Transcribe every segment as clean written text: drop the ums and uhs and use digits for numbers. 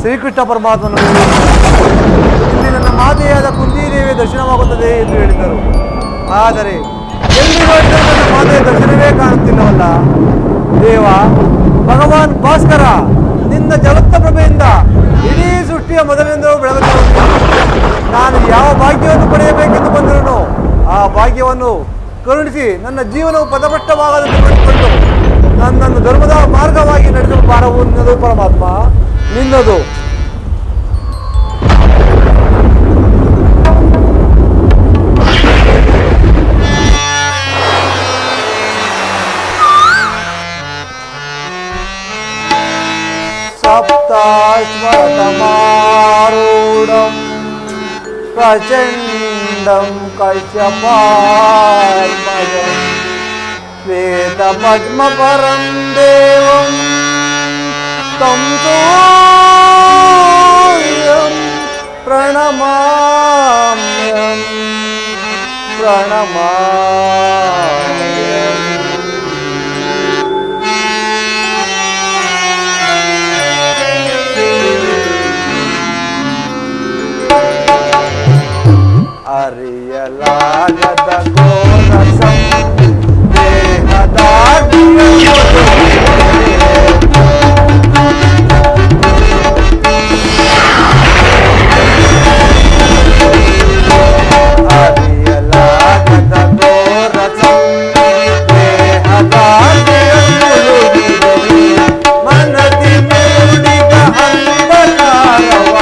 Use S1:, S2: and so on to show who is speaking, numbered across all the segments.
S1: ಶ್ರೀಕೃಷ್ಣ ಪರಮಾತ್ಮನು ಇಲ್ಲಿ ನನ್ನ ಮಾತೆಯಾದ ಕುಂತಿದೇವಿಯ ದರ್ಶನವಾಗುತ್ತದೆ ಎಂದು ಹೇಳಿದರು. ಆದರೆ ಎಲ್ಲಿ ನೋಡಿದರೂ ನನ್ನ ಮಾತೆಯ ದರ್ಶನವೇ ಕಾಣುತ್ತಿಲ್ಲವಲ್ಲ. ದೇವ ಭಗವಾನ್ ಭಾಸ್ಕರ, ನಿನ್ನ ಜಗತ್ತ ಪ್ರಭೆಯಿಂದ ಇಡೀ ಸೃಷ್ಟಿಯ ಮೊದಲಿನಿಂದಲೂ ಬೆಳಗುತ್ತಿರುವುದು. ನಾನು ಯಾವ ಭಾಗ್ಯವನ್ನು ಪಡೆಯಬೇಕೆಂದು ಬಂದರೂ ಆ ಭಾಗ್ಯವನ್ನು ಕರುಣಿಸಿ ನನ್ನ ಜೀವನವು ಪದಭ್ರಷ್ಟವಾಗದಂತೆ ಮಾಡಿಕೊಂಡು ನನ್ನನ್ನು ಧರ್ಮದ ಮಾರ್ಗವಾಗಿ ನಡೆಸುವ ಭಾರವು ನಿನ್ನದು ಪರಮಾತ್ಮ, ನಿನ್ನದು. सप्ताश्वतमारूढं प्रचण्डं कश्यपात्मजं श्वेतपद्मपरं देवं तं सूर्यं प्रणमाम्यहं प्रणमाम्यहम्. ಅರಿಯಲಾಗದ ಘೋರಸಂ ದೇಹದಾಢ್ಯ ಅರಿಯಲಾಗದ ಘೋರಸಂ ದೇಹದಾಢ್ಯ ಮನದಿ ಮೂಡಿದ ಅಂಧಕಾರವ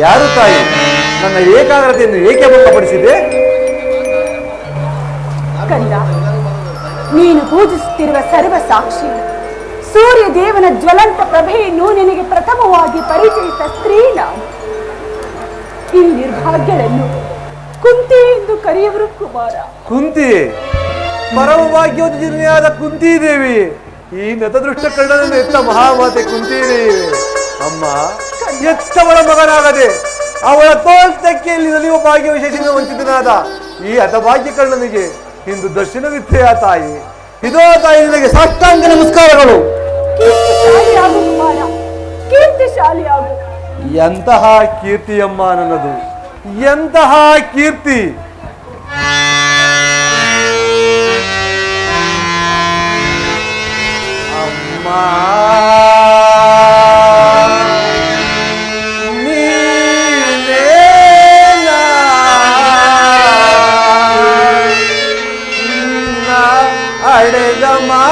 S1: ಯಾರು ತಾಯಿ, ನನ್ನ ಏಕಾಗ್ರತೆಯನ್ನು ಏಕೆ ಭಂಗಪಡಿಸಿದೆ?
S2: ಕಂದ, ನೀನು ಪೂಜಿಸುತ್ತಿರುವ ಸರ್ವ ಸಾಕ್ಷಿ ಸೂರ್ಯ ದೇವನ ಜ್ವಲಂತ ಪ್ರಭೆಯನ್ನು ನಿನಗೆ ಪ್ರಥಮವಾಗಿ ಪರಿಚಯಿಸಿದ ಸ್ತ್ರೀ ನಾನು. ಈ ನಿರ್ಭಾಗ್ಯರನ್ನು ಕುಂತಿ ಎಂದು ಕರೆಯುವರು ಕುಮಾರ.
S1: ಕುಂತಿ, ಪರಮಭಾಗ್ಯೋದ್ಯಮಿಯಾದ ಕುಂತಿ ದೇವಿ, ಈ ನತದೃಷ್ಟ ಕಣ್ಣನನ್ನು ಎತ್ತ ಮಹಾಮಾತೆ ಕುಂತಿ ದೇವಿ. ಅಮ್ಮ, ಎತ್ತವಳ ಮಗನಾಗದೆ ಅವಳ ತೋಳ್ತಕ್ಕೆಯಲ್ಲಿ ನಲಿಯುವ ಭಾಗ್ಯ ವಿಶೇಷ ವಂಚಿತನಾದ ಈ ಹತಭಾಗ್ಯ ಕಣ್ಣನಿಗೆ ಇಂದು ದರ್ಶನವಿತ್ತೆಯ ತಾಯಿ. ಇದೋ ತಾಯಿ ನಿನಗೆ ಸಾಷ್ಟಾಂಗ ನಮಸ್ಕಾರಗಳು.
S2: ಕೀರ್ತಿಶಾಲಿಯಾಗು ಕುಮಾರ, ಕೀರ್ತಿಶಾಲಿಯಾಗು.
S1: ಎಂತಹ ಕೀರ್ತಿಯಮ್ಮ ನನ್ನದು, ಎಂತಹ ಕೀರ್ತಿ. ಅಮ್ಮ ಅಡೆದ ಮಾತೆಯು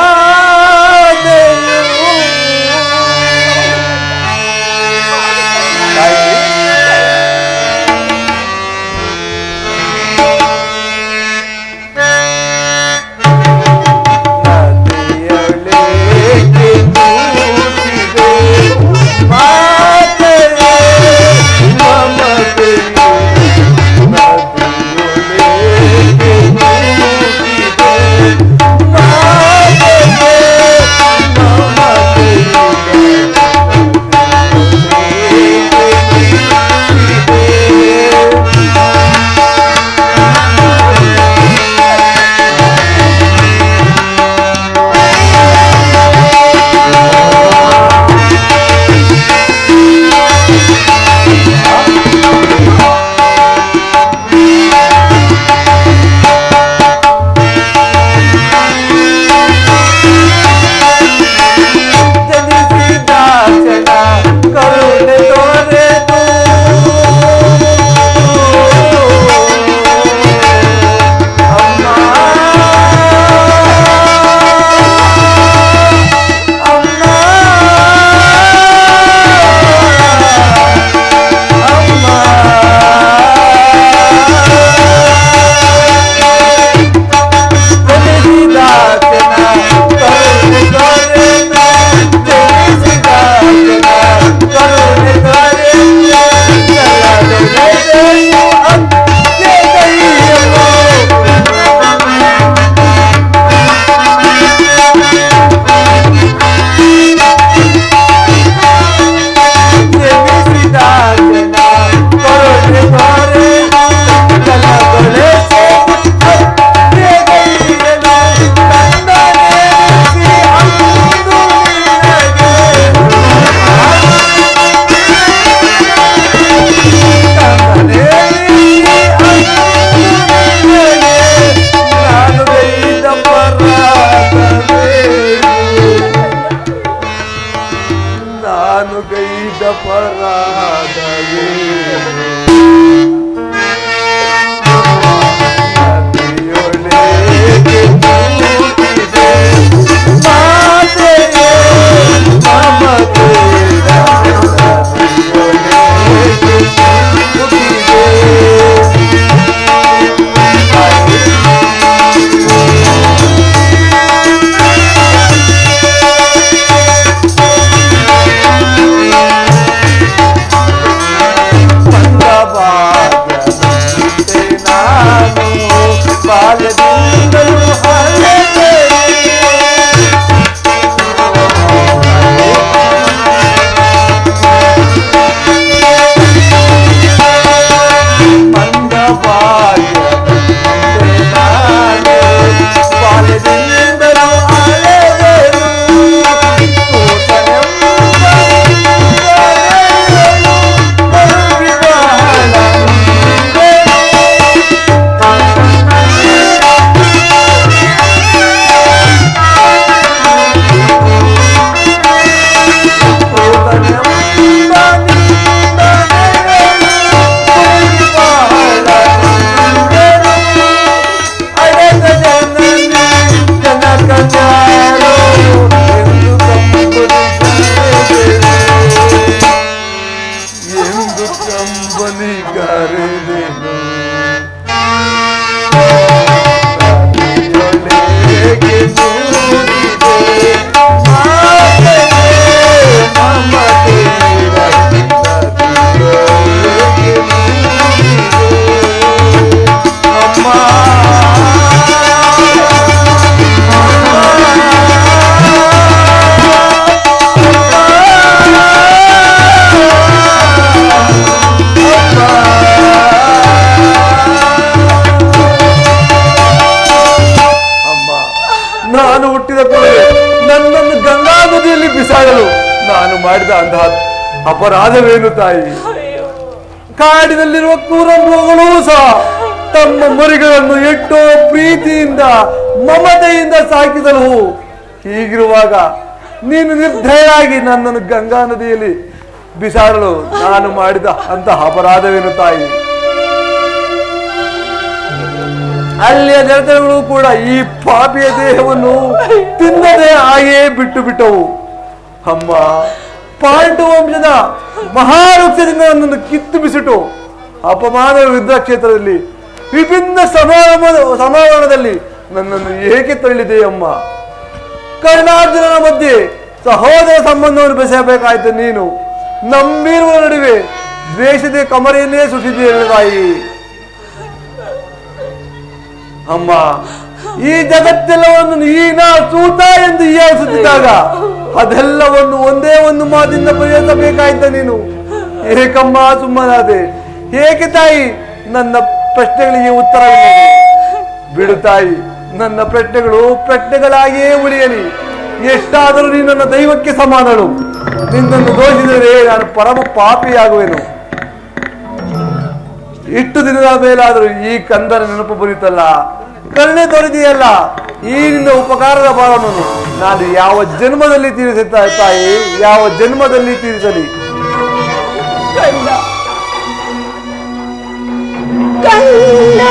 S1: ನಾನು ಹುಟ್ಟಿದ ಕೂಡಲೇ ನನ್ನನ್ನು ಗಂಗಾ ನದಿಯಲ್ಲಿ ಬಿಸಾಡಲು ನಾನು ಮಾಡಿದ ಅಂತಹ ಅಪರಾಧವೇನು ತಾಯಿ? ಕಾಡಿನಲ್ಲಿರುವ ಕ್ರೂರ ಮೃಗಗಳೂ ಸಹ ತಮ್ಮ ಮರಿಗಳನ್ನು ಎಷ್ಟೋ ಪ್ರೀತಿಯಿಂದ ಮಮತೆಯಿಂದ ಸಾಕಿದಳು. ಹೀಗಿರುವಾಗ ನೀನು ನಿರ್ದಯರಾಗಿ ನನ್ನನ್ನು ಗಂಗಾ ನದಿಯಲ್ಲಿ ಬಿಸಾಡಲು ನಾನು ಮಾಡಿದ ಅಂತಹ ಅಪರಾಧವೇನು ತಾಯಿ? ಅಲ್ಲಿಯ ದೇವತೆಗಳು ಕೂಡ ಈ ಪಾಪಿಯ ದೇಹವನ್ನು ತಿನ್ನದೆ ಹಾಗೆಯೇ ಬಿಟ್ಟು ಬಿಟ್ಟವು. ಅಮ್ಮ, ಪಾಂಡು ವಂಶದ ಮಹಾವೃಕ್ಷದಿಂದ ನನ್ನನ್ನು ಕಿತ್ತು ಬಿಸಿಟು ಅಪಮಾನ ಯುದ್ಧ ಕ್ಷೇತ್ರದಲ್ಲಿ ವಿಭಿನ್ನ ಸಮಾವರಣದಲ್ಲಿ ನನ್ನನ್ನು ಏಕೆ ತಳ್ಳಿದೆ ಅಮ್ಮ? ಕರ್ಣಾರ್ಜುನನ ಮಧ್ಯೆ ಸಹೋದರ ಸಂಬಂಧವನ್ನು ಬೆಸೆಯಬೇಕಾಯ್ತು ನೀನು. ನಂಬಿರುವ ನಡುವೆ ದ್ವೇಷದ ಕಮರೆಯನ್ನೇ ಸುಸಿದೆ ತಾಯಿ. ಅಮ್ಮ, ಈ ಜಗತ್ತೆಲ್ಲವನ್ನು ನೀನ ಸೂತ ಎಂದು ಹೀಯಾಳಿಸುತ್ತಿದ್ದಾಗ ಅದೆಲ್ಲವನ್ನು ಒಂದೇ ಒಂದು ಮಾತಿಂದ ಪರಿಹರಿಸಬೇಕಾಯ್ತ ನೀನು. ಏಕಮ್ಮ ಸುಮ್ಮನಾದೆ. ಏಕೆ ತಾಯಿ? ನನ್ನ ಪ್ರಶ್ನೆಗಳಿಗೆ ಉತ್ತರವಿಲ್ಲ. ಬಿಡು ತಾಯಿ, ನನ್ನ ಪ್ರಶ್ನೆಗಳು ಪ್ರಶ್ನೆಗಳಾಗಿಯೇ ಉಳಿಯಲಿ. ಎಷ್ಟಾದರೂ ನೀನು ನನ್ನ ದೈವಕ್ಕೆ ಸಮಾನಳು. ನಿನ್ನನ್ನು ದೋಷಿಸಿದರೆ ನಾನು ಪರಮ ಪಾಪಿಯಾಗುವೆನು. ಇಷ್ಟು ದಿನದ ಮೇಲಾದರೂ ಈ ಕಂದನ ನೆನಪು ಬರುತ್ತಲ್ಲ, ಕರುಣೆ ತೋರಿದೆಯಲ್ಲ, ಈ ನಿನ್ನ ಉಪಕಾರದ ಭಾರವನ್ನು ನಾನು ಯಾವ ಜನ್ಮದಲ್ಲಿ ತೀರಿಸುತ್ತಾ ತಾಯಿ, ಯಾವ ಜನ್ಮದಲ್ಲಿ ತೀರಿಸಲಿ?
S2: ಕಂದ ಕಂದ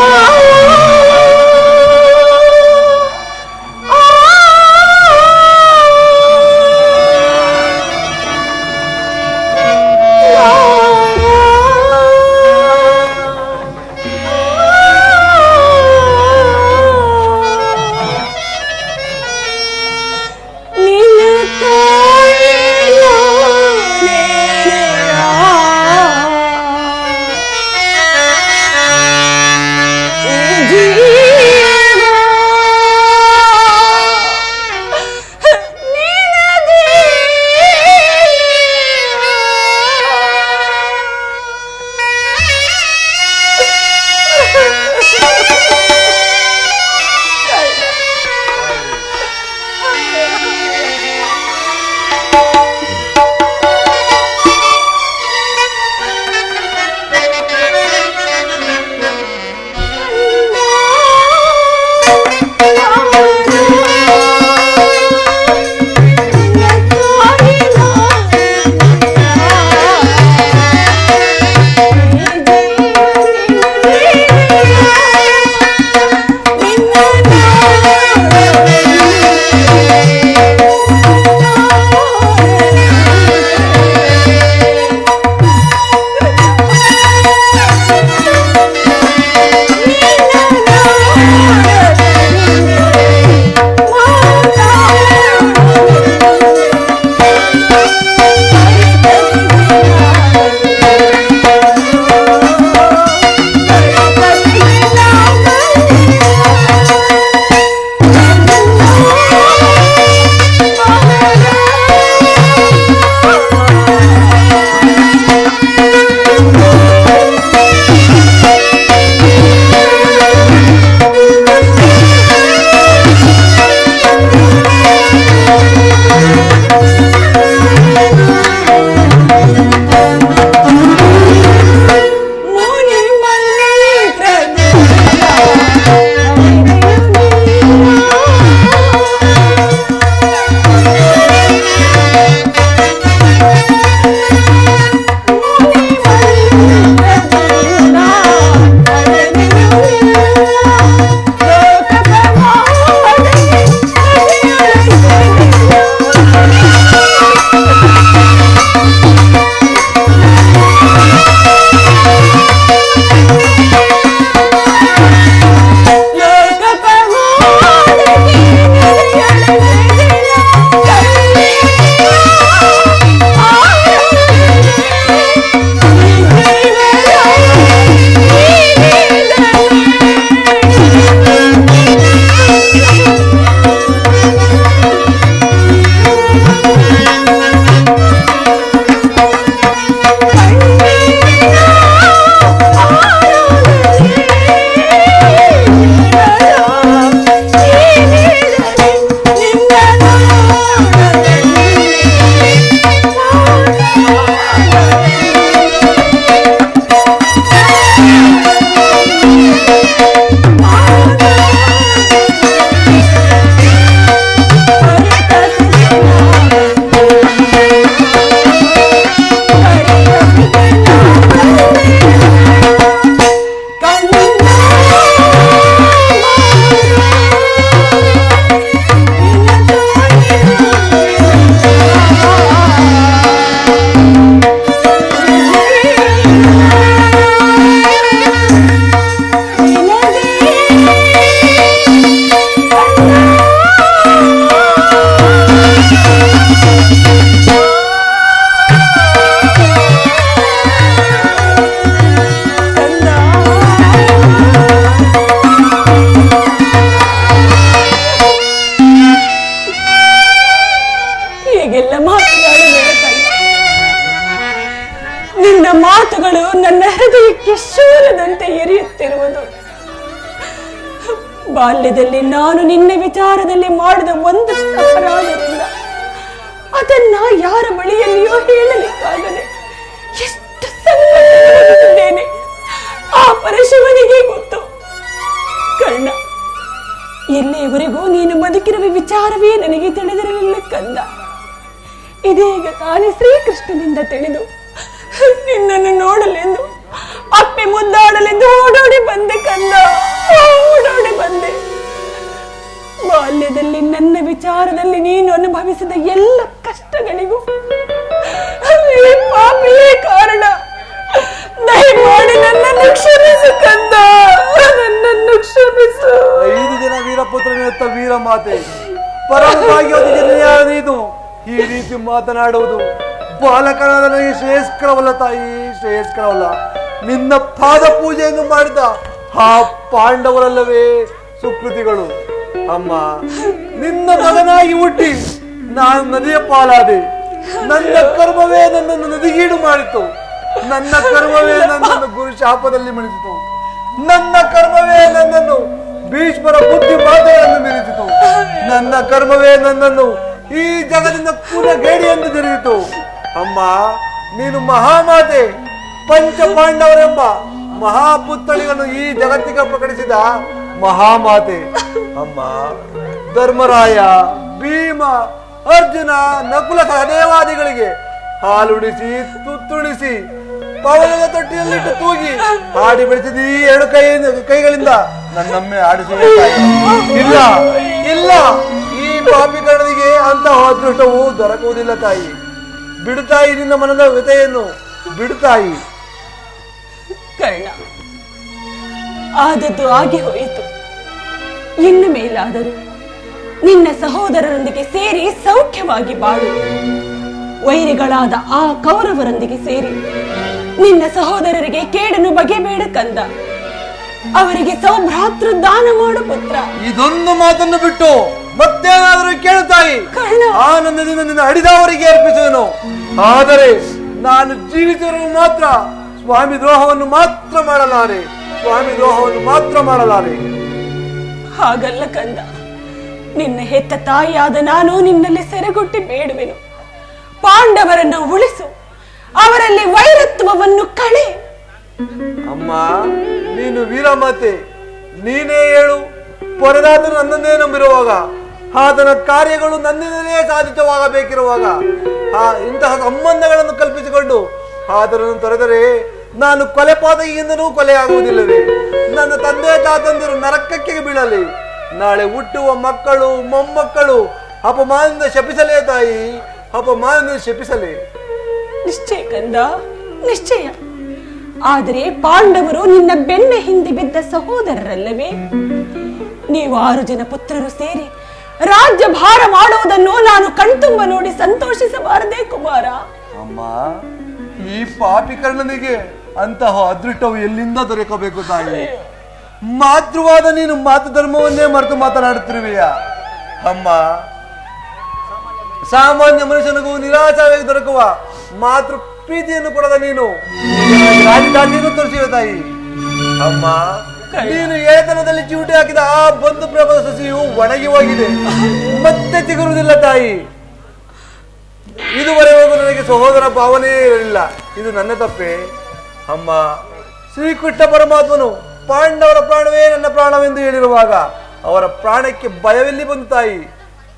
S2: ನನಗೆ ಶೂಲದಂತೆ ಎರಿಯುತ್ತಿರುವುದು. ಬಾಲ್ಯದಲ್ಲಿ ನಾನು ನಿನ್ನ ವಿಚಾರದಲ್ಲಿ ಮಾಡಿದ ಒಂದು ಅಪರಾಧದಿಂದ ಅದನ್ನ ಯಾರ ಬಳಿಯಲ್ಲಿಯೋ ಹೇಳಲಿಕ್ಕಾಗದೆ ಎಷ್ಟು ಸಂಕಟಪಡುತ್ತಿದ್ದೇನೆ. ಆ ಪರಶಿವನಿಗೆ ಗೊತ್ತು. ಕರ್ಣ, ಎಲ್ಲಿಯವರೆಗೂ ನೀನು ಬದುಕಿರುವ ವಿಚಾರವೇ ನನಗೆ ತಿಳಿದಿರಲಿಲ್ಲ ಕಂದ. ಇದೀಗ ತಾನೇ ಶ್ರೀಕೃಷ್ಣನಿಂದ ತಿಳಿದು ನಿನ್ನನ್ನು ನೋಡಲೆಂದು ಅಪ್ಪೆ ಮುದ್ದಾಡಲೆಂದು ಓಡೋಡಿ ಬಂದೆ ಕಂದ, ಓಡೋಡಿ ಬಂದೆ. ಬಾಲ್ಯದಲ್ಲಿ ನನ್ನ ವಿಚಾರದಲ್ಲಿ ನೀನು ಅನುಭವಿಸಿದ ಎಲ್ಲ ಕಷ್ಟಗಳಿಗೂ ಪಾಪಿಯೇ ಕಾರಣ. ದಯಮಾಡಿ ನನ್ನನ್ನು ಕ್ಷಮಿಸು ಕಂದ, ನನ್ನನ್ನು ಕ್ಷಮಿಸು.
S1: 5 ಜನ ವೀರಪುತ್ರನೆತ್ತ ವೀರ ಮಾತೆ ಪರವಾಗಿ ನೀನು ಈ ರೀತಿ ಮಾತನಾಡುವುದು ಬಾಲಕನಾದ ನನಗೆ ಶ್ರೇಯಸ್ಕರವಲ್ಲ ತಾಯಿ, ಶ್ರೇಯಸ್ಕರವಲ್ಲ. ನಿನ್ನ ಪಾದ ಪೂಜೆಯನ್ನು ಮಾಡಿದ ಆ ಪಾಂಡವರಲ್ಲವೇ ಸುಕೃತಿಗಳು. ಅಮ್ಮ, ನಿನ್ನ ಮಗನಾಗಿ ಹುಟ್ಟಿ ನಾನು ನದಿಯ ಪಾಲಾದೆ. ನನ್ನ ಕರ್ಮವೇ ನನ್ನನ್ನು ನದಿಗೀಡು ಮಾಡಿತು. ನನ್ನ ಕರ್ಮವೇ ನನ್ನನ್ನು ಗುರು ಶಾಪದಲ್ಲಿ ಮಣಿಸಿತು. ನನ್ನ ಕರ್ಮವೇ ನನ್ನನ್ನು ಭೀಷ್ಮರ ಬುದ್ಧಿ ಮಾತೆಗಳನ್ನು ಮೀರಿಸಿತು. ನನ್ನ ಕರ್ಮವೇ ನನ್ನನ್ನು ಈ ಜಗದಿಂದ ಕುಲಗೇಡಿಯನ್ನು ಜರುಗಿತು. ಅಮ್ಮ, ನೀನು ಮಹಾಮಾತೆ, ಪಂಚ ಪಾಂಡವರೆಂಬ ಮಹಾಪುತ್ಥಳಿಗಳನ್ನು ಈ ಜಗತ್ತಿಗೆ ಪ್ರಕಟಿಸಿದ ಮಹಾಮಾತೆ. ಅಮ್ಮ, ಧರ್ಮರಾಯ, ಭೀಮ, ಅರ್ಜುನ, ನಕುಲ ಸಹದೇವಾದಿಗಳಿಗೆ ಹಾಲುಡಿಸಿ ತುತ್ತುಣಿಸಿ ಪವನದ ತೊಟ್ಟಿಯಲ್ಲಿಟ್ಟು ತೂಗಿ ಹಾಡಿ ಬೆಳೆಸಿದ ಈ 2 ಕೈಗಳಿಂದ ನನ್ನೊಮ್ಮೆ ಆಡಿಸುವ ಇಲ್ಲ ಇಲ್ಲ, ಈ ಪಾಪಿಕರನಿಗೆ ಅಂತಹ ಅದೃಷ್ಟವು ದೊರಕುವುದಿಲ್ಲ ತಾಯಿ. ಬಿಡುತ್ತಾಯಿ ನಿನ್ನ ಮನದ ವ್ಯತೆಯನ್ನು, ಬಿಡುತ್ತಾಯಿ.
S2: ಕರ್ಣ, ಆದದ್ದು ಆಗಿ ಹೋಯಿತು. ಇನ್ನು ಮೇಲಾದರೂ ನಿನ್ನ ಸಹೋದರರೊಂದಿಗೆ ಸೇರಿ ಸೌಖ್ಯವಾಗಿ ಬಾಳು. ವೈರಿಗಳಾದ ಆ ಕೌರವರೊಂದಿಗೆ ಸೇರಿ ನಿನ್ನ ಸಹೋದರರಿಗೆ ಕೇಡನ್ನು ಬಗೆಬೇಡ ಕಂದ. ಅವರಿಗೆ ಸೌಭ್ರಾತೃ ದಾನ ಮಾಡು ಪುತ್ರ.
S1: ಇದೊಂದು ಮಾತನ್ನು ಬಿಟ್ಟು ಮತ್ತೇನಾದರೂ ಕೇಳುತ್ತಾಯಿ, ಆನಂದದಿಂದ ನಿನ್ನ ಅಡಿದವರಿಗೆ ಅರ್ಪಿಸುವೆನು. ಆದರೆ ನಾನು ಜೀವಿಸಿರುವ ಮಾತ್ರ ಸ್ವಾಮಿ ದ್ರೋಹವನ್ನು ಮಾತ್ರ ಮಾಡಲಾರೆ, ಸ್ವಾಮಿ ದ್ರೋಹವನ್ನು ಮಾತ್ರ ಮಾಡಲಾರೆ.
S2: ಹಾಗಲ್ಲ ಕಂದ, ನಿನ್ನ ಹೆತ್ತ ತಾಯಿಯಾದ ನಾನು ನಿನ್ನಲ್ಲಿ ಸೆರೆಗೊಟ್ಟಿ ಬೇಡುವೆನು. ಪಾಂಡವರನ್ನು ಉಳಿಸು, ಅವರಲ್ಲಿ ವೈರತ್ವವನ್ನು ಕಳೆ.
S1: ಅಮ್ಮ, ನೀನು ವೀರಮಾತೆ, ನೀನೇ ಹೇಳು. ಪೊರೆದಾತನು ನನ್ನನ್ನೇ ನಂಬಿರುವಾಗ, ಆತನ ಕಾರ್ಯಗಳು ನನ್ನಿಂದಲೇ ಸಾಧಿತವಾಗಬೇಕಿರುವಾಗ ಇಂತಹ ಸಂಬಂಧಗಳನ್ನು ಕಲ್ಪಿಸಿಕೊಂಡು ಆತನನ್ನು ತೊರೆದರೆ ನಾನು ಕೊಲೆಪಾತಕಿಯಿಂದಲೂ ಕೊಲೆಯಾಗುವುದಿಲ್ಲವೇ? ನನ್ನ ತಂದೆ ತಾತಂದಿರು ನರಕಕ್ಕೆ ಬೀಳಲಿ. ನಾಳೆ ಹುಟ್ಟುವ ಮಕ್ಕಳು ಮೊಮ್ಮಕ್ಕಳು ಅಪಮಾನದಿಂದ ಶಪಿಸಲೇ ತಾಯಿ, ಅಪಮಾನದಿಂದ ಶಪಿಸಲೇ.
S2: ನಿಶ್ಚಯ ಕಂದ, ನಿಶ್ಚಯ. ಆದರೆ ಪಾಂಡವರು ನಿನ್ನ ಬೆನ್ನ ಹಿಂದೆ ಬಿದ್ದ ಸಹೋದರರಲ್ಲವೇ? ನೀವು 6 ಜನ ಪುತ್ರರು ಸೇರಿ ರಾಜ್ಯ ಭಾರ ಮಾಡುವುದನ್ನು ನಾನು ಕಣ್ತುಂಬ ನೋಡಿ ಸಂತೋಷಿಸಬಾರದೇ ಕುಮಾರ?
S1: ಅಮ್ಮ, ಈ ಪಾಪಿಕರ್ಣನಿಗೆ ಅಂತಹ ಅದೃಷ್ಟವು ಎಲ್ಲಿಂದ ದೊರಕಬೇಕು ತಾಯಿ? ಮಾತೃವಾದ ನೀನು ಮಾತು ಧರ್ಮವನ್ನೇ ಮರೆತು ಮಾತನಾಡುತ್ತಿರುವೆಯ? ಅಮ್ಮ, ಸಾಮಾನ್ಯ ಮನುಷ್ಯನಿಗೂ ನಿರಾಶವಾಗಿ ದೊರಕುವ ಮಾತೃ ಪ್ರೀತಿಯನ್ನು ಕೊಡದ ನೀನು ರಾಜಧಾನಿಯನ್ನು ತೋರಿಸಿವೆ ತಾಯಿ. ಅಮ್ಮ, ನೀನು ಏತನದಲ್ಲಿ ಚಿವುಟಿ ಹಾಕಿದ ಆ ಬಂಧು ಪ್ರಭದ ಸಸಿಯು ಒಣಗಿ ಹೋಗಿದೆ, ಮತ್ತೆ ಚಿಗುರುವುದಿಲ್ಲ ತಾಯಿ. ಇದುವರೆಗೂ ನನಗೆ ಸಹೋದರ ಭಾವನೆ ಇರಲಿಲ್ಲ. ಇದು ನನ್ನ ತಪ್ಪೆ. ಅಮ್ಮ, ಶ್ರೀಕೃಷ್ಣ ಪರಮಾತ್ಮನು ಪಾಂಡವರ ಪ್ರಾಣವೇ ನನ್ನ ಪ್ರಾಣವೆಂದು ಹೇಳಿರುವಾಗ ಅವರ ಪ್ರಾಣಕ್ಕೆ ಭಯವೆಲ್ಲಿ ಬಂದು ತಾಯಿ?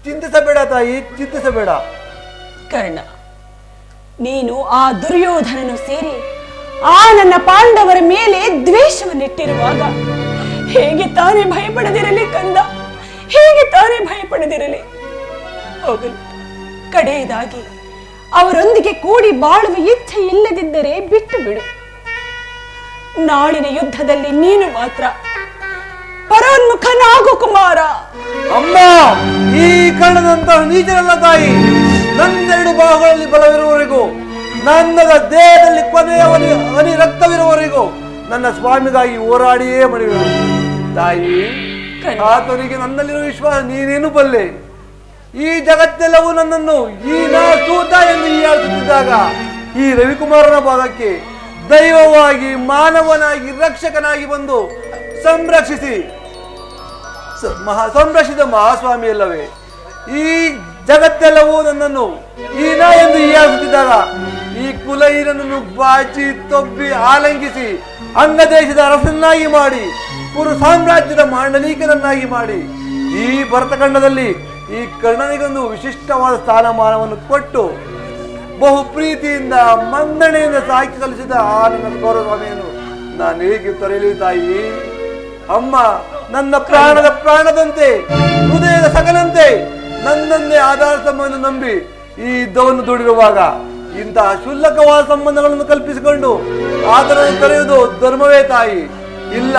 S1: ಚಿಂತಿಸಬೇಡ ತಾಯಿ, ಚಿಂತಿಸಬೇಡ.
S2: ಕರ್ಣ, ನೀನು ಆ ದುರ್ಯೋಧನನು ಸೇರಿ ಆ ನನ್ನ ಪಾಂಡವರ ಮೇಲೆ ದ್ವೇಷವನ್ನಿಟ್ಟಿರುವಾಗ ಹೇಗೆ ತಾನೇ ಭಯಪಡದಿರಲಿ ಕಂದ? ಹೇಗೆ ತಾನೇ ಭಯಪಡದಿರಲಿ? ಹೋಗಲಿ, ಕಡೆಯದಾಗಿ ಅವರೊಂದಿಗೆ ಕೂಡಿ ಬಾಳುವ ಇಚ್ಛೆ ಇಲ್ಲದಿದ್ದರೆ ಬಿಟ್ಟು ಬಿಡು. ನಾಳಿನ ಯುದ್ಧದಲ್ಲಿ ನೀನು ಮಾತ್ರ ಪರೋನ್ಮುಖನಾಗು ಕುಮಾರ.
S1: ಅಮ್ಮ, ಈ ಕರ್ಣದಂತಹ ನೀಚರಲ್ಲ ತಾಯಿ. ನನ್ನೆರಡು ಬಾಹುಗಳಲ್ಲಿ ಬಲವಿರುವವರೆಗೂ, ನನ್ನ ದೇಹದಲ್ಲಿ ಕೊನೆಯ ಹನಿ ರಕ್ತವಿರುವವರೆಗೂ ನನ್ನ ಸ್ವಾಮಿಗಾಗಿ ಹೋರಾಡಿಯೇ ಮಡಿಯುವರು ತಾಯಿ. ಆತನಿಗೆ ನನ್ನಲ್ಲಿರುವ ವಿಶ್ವಾಸ ನೀನೇನು ಬಲ್ಲೆ. ಈ ಜಗತ್ತೆಲ್ಲವೂ ನನ್ನನ್ನು ಈ ನಾ ಸೂತ ಎಂದು ಹೀಯಾಳಿಸುತ್ತಿದ್ದಾಗ ಈ ರವಿಕುಮಾರನ ಭಾಗಕ್ಕೆ ದೈವವಾಗಿ ಮಾನವನಾಗಿ ರಕ್ಷಕನಾಗಿ ಬಂದು ಸಂರಕ್ಷಿತ ಮಹಾಸ್ವಾಮಿ ಅಲ್ಲವೇ? ಈ ಜಗತ್ತೆಲ್ಲವೂ ನನ್ನನ್ನು ಈನ ಎಂದು ಹೀಯಾಳಿಸುತ್ತಿದ್ದಾಗ ಈ ಕುಲಹೀನನನ್ನು ಬಾಚಿ ತೊಬ್ಬಿ ಆಲಂಗಿಸಿ ಅಂಗದೇಶದ ಅರಸನ್ನಾಗಿ ಮಾಡಿ ಪುರು ಸಾಮ್ರಾಜ್ಯದ ಮಾಂಡಲೀಕರನ್ನಾಗಿ ಮಾಡಿ ಈ ಭರತಖಂಡದಲ್ಲಿ ಈ ಕರ್ಣನಿಗೊಂದು ವಿಶಿಷ್ಟವಾದ ಸ್ಥಾನಮಾನವನ್ನು ಕೊಟ್ಟು ಬಹು ಪ್ರೀತಿಯಿಂದ ಮಂದಣೆಯಿಂದ ಸಾಕಿ ಕಲಿಸಿದ ಆ ನನ್ನ ಗೌರವಸ್ವಾಮಿಯನ್ನು ನಾನು ಹೇಗೆ ತೊರೆಯಲಿ ತಾಯಿ? ಅಮ್ಮ ನನ್ನ ಪ್ರಾಣದ ಪ್ರಾಣದಂತೆ ಹೃದಯದ ಸಕಲಂತೆ ನನ್ನನ್ನೇ ಆಧಾರ ಸ್ತಂಭವನ್ನು ನಂಬಿ ಈ ಯುದ್ಧವನ್ನು ದುಡಿರುವಾಗ ಇಂತಹ ಶುಲ್ಕವಾದ ಸಂಬಂಧಗಳನ್ನು ಕಲ್ಪಿಸಿಕೊಂಡು ಆತನನ್ನು ತೊರೆಯುವುದು ಧರ್ಮವೇ ತಾಯಿ? ಇಲ್ಲ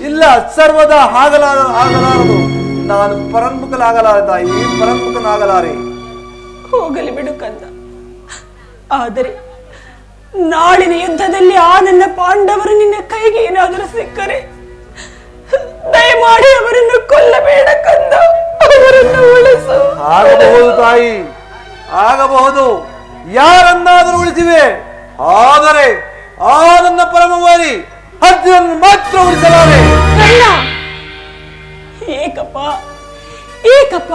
S1: ಇಲ್ಲ, ಸರ್ವದಾ ಆಗಲಾರದು. ನಾನು ಪರಂಮುಖನಾಗಲಾರೆ ತಾಯಿ, ಪರಂಮುಖನಾಗಲಾರೆ.
S2: ಹೋಗಲಿ ಬಿಡು ಕಂದ. ಆದರೆ ನಾಳಿನ ಯುದ್ಧದಲ್ಲಿ ಆ ನನ್ನ ಪಾಂಡವರು ನಿನ್ನ ಕೈಗೆ ಏನಾದರೂ ಸಿಕ್ಕರೆ ದಯಮಾಡಿ ಅವರನ್ನು ಕೊಲ್ಲಬೇಡ ಕಂದ, ಅವರನ್ನು ಉಳಿಸು.
S1: ಆಗಬಹುದು ತಾಯಿ, ಆಗಬಹುದು. ಯಾರನ್ನಾದರೂ ಉಳಿಸಿವೆ, ಆದರೆ ಆ ನನ್ನ ಪರಮವಾರಿ ಅರ್ಜುನನ್ನು ಮಾತ್ರ ಉಳಿಸಲಾರೆ.
S2: ಏಕಪ್ಪ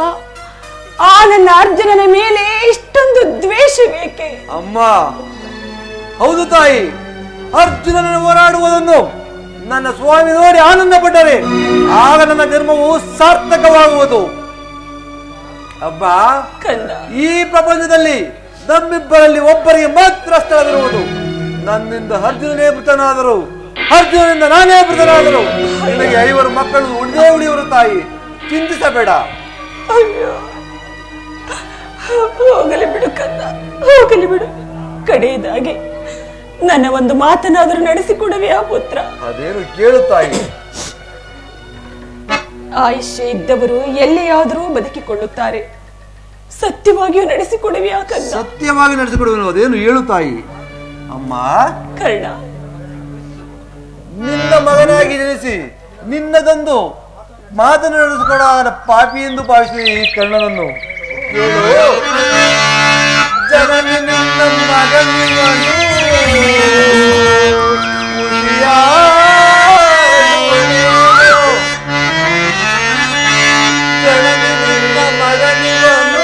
S2: ಆ ನನ್ನ ಅರ್ಜುನನ ಮೇಲೆ ಇಷ್ಟೊಂದು ದ್ವೇಷ ಬೇಕೆ?
S1: ಅಮ್ಮ, ಹೌದು ತಾಯಿ, ಅರ್ಜುನನ ಹೋರಾಡುವುದನ್ನು ನನ್ನ ಸ್ವಾಮಿ ನೋಡಿ ಆನಂದ ಪಟ್ಟರೆ ಆಗ ನನ್ನ ಜನ್ಮವು ಸಾರ್ಥಕವಾಗುವುದು. ಅಬ್ಬ, ಈ ಪ್ರಪಂಚದಲ್ಲಿ ನಮ್ಮಿಬ್ಬರಲ್ಲಿ ಒಬ್ಬರಿಗೆ ಮಾತ್ರ ಸ್ಥಳವಿರುವುದು. ನನ್ನಿಂದ ಅರ್ಜುನನೇ ಮೃತನಾದರು, ಅರ್ಜುನನಿಂದ ನಾನೇ ಮೃತನಾದರು. ನಿನಗೆ 5 ಮಕ್ಕಳು ಉಳಿದೇ ಉಳಿಯವರು ತಾಯಿ, ಚಿಂತಿಸಬೇಡ.
S2: ಅಯ್ಯೋ, ಹೋಗಲಿ ಬಿಡು ಕಂದ, ಹೋಗಲಿ ಬಿಡು. ಕಡೆಯದಾಗಿ ನನ್ನ ಒಂದು ಮಾತನಾದರೂ ನಡೆಸಿಕೊಡುವೆಯಾ ಪುತ್ರ?
S1: ಅದೇನು ಕೇಳು ತಾಯಿ.
S2: ಆಯುಷ್ಯ ಇದ್ದವರು ಎಲ್ಲಿಯಾದರೂ ಬದುಕಿಕೊಳ್ಳುತ್ತಾರೆ, ಸತ್ಯವಾಗಿಯೂ ನಡೆಸಿಕೊಡುವೆಯಾ ಕಂದ?
S1: ಸತ್ಯವಾಗಿ ನಡೆಸಿಕೊಡುವೆನು, ಅದೇನು ಹೇಳು ತಾಯಿ. ಅಮ್ಮ,
S2: ಕರ್ಣ,
S1: ನಿನ್ನ ಮಗನಾಗಿ ಜನಿಸಿ ನಿನ್ನದೊಂದು ಮಾತನ್ನು ನಡೆಸಿಕೊಡ ಪಾಪಿ ಎಂದು ಭಾವಿಸಿ ಈ ಕರ್ಣನನ್ನು ಕೇಳು. ಜನನಿ ನಿನ್ನ ಮಗನಿವನು ಜನನಿ ನಿನ್ನ ಮಗನಿವನು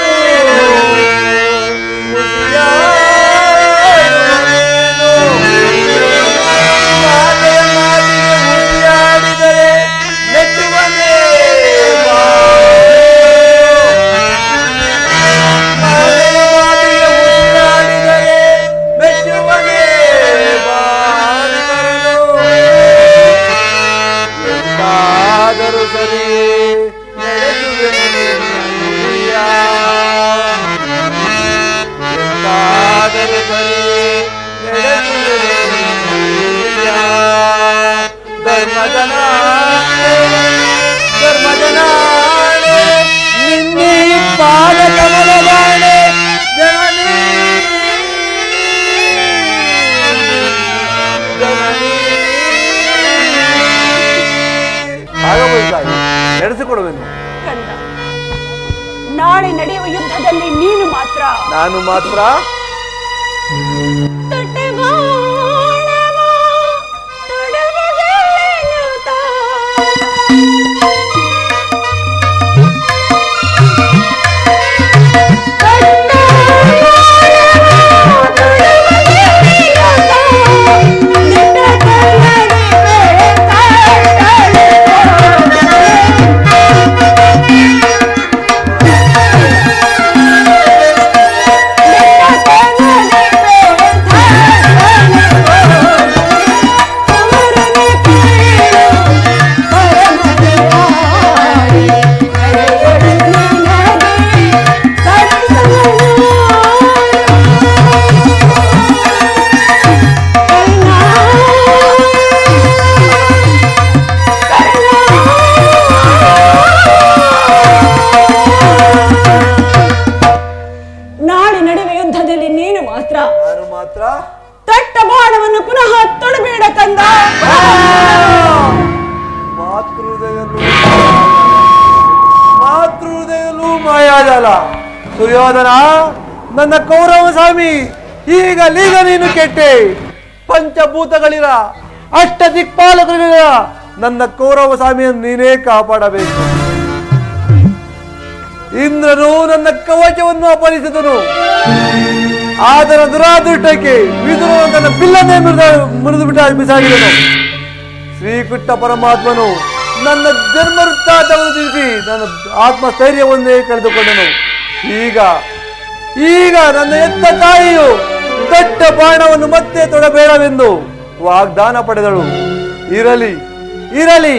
S1: ನಡೆಸಿಕೊಡುವೆನು.
S2: ನಾಳೆ ನಡೆಯುವ ಯುದ್ಧದಲ್ಲಿ ನೀನು ಮಾತ್ರ,
S1: ನಾನು ಮಾತ್ರ. ಸುಯೋಧನ, ನನ್ನ ಕೌರವ ಸ್ವಾಮಿ, ಈಗ ನೀನು ಕೆಟ್ಟೆ. ಪಂಚಭೂತಗಳಿರ, ಅಷ್ಟ ದಿಕ್ಪಾಲಕರಿರ ನನ್ನ ಕೌರವ ಸ್ವಾಮಿಯನ್ನು ನೀನೇ ಕಾಪಾಡಬೇಕು. ಇಂದ್ರನು ನನ್ನ ಕವಚವನ್ನು ಅಪಹರಿಸಿದನು. ಆದರ ದುರಾದೃಷ್ಟಕ್ಕೆ ವಿದುರನು ತನ್ನ ಬಿಲ್ಲನ್ನೇ ಮುರಿದು ಬಿಸಾಡಿದನು. ಶ್ರೀಕೃಷ್ಣ ಪರಮಾತ್ಮನು ನನ್ನ ಜನ್ಮ ವೃತ್ತಾಂತವನ್ನು ತಿಳಿಸಿ ನನ್ನ ಆತ್ಮಸ್ಥೈರ್ಯವನ್ನೇ ಕಳೆದುಕೊಂಡನು. ಈಗ ನನ್ನ ಎತ್ತ ತಾಯಿಯು ದೊಡ್ಡ ಬಾಣವನ್ನು ಮತ್ತೆ ತೊಡಬೇಡವೆಂದು ವಾಗ್ದಾನ ಪಡೆದಳು. ಇರಲಿ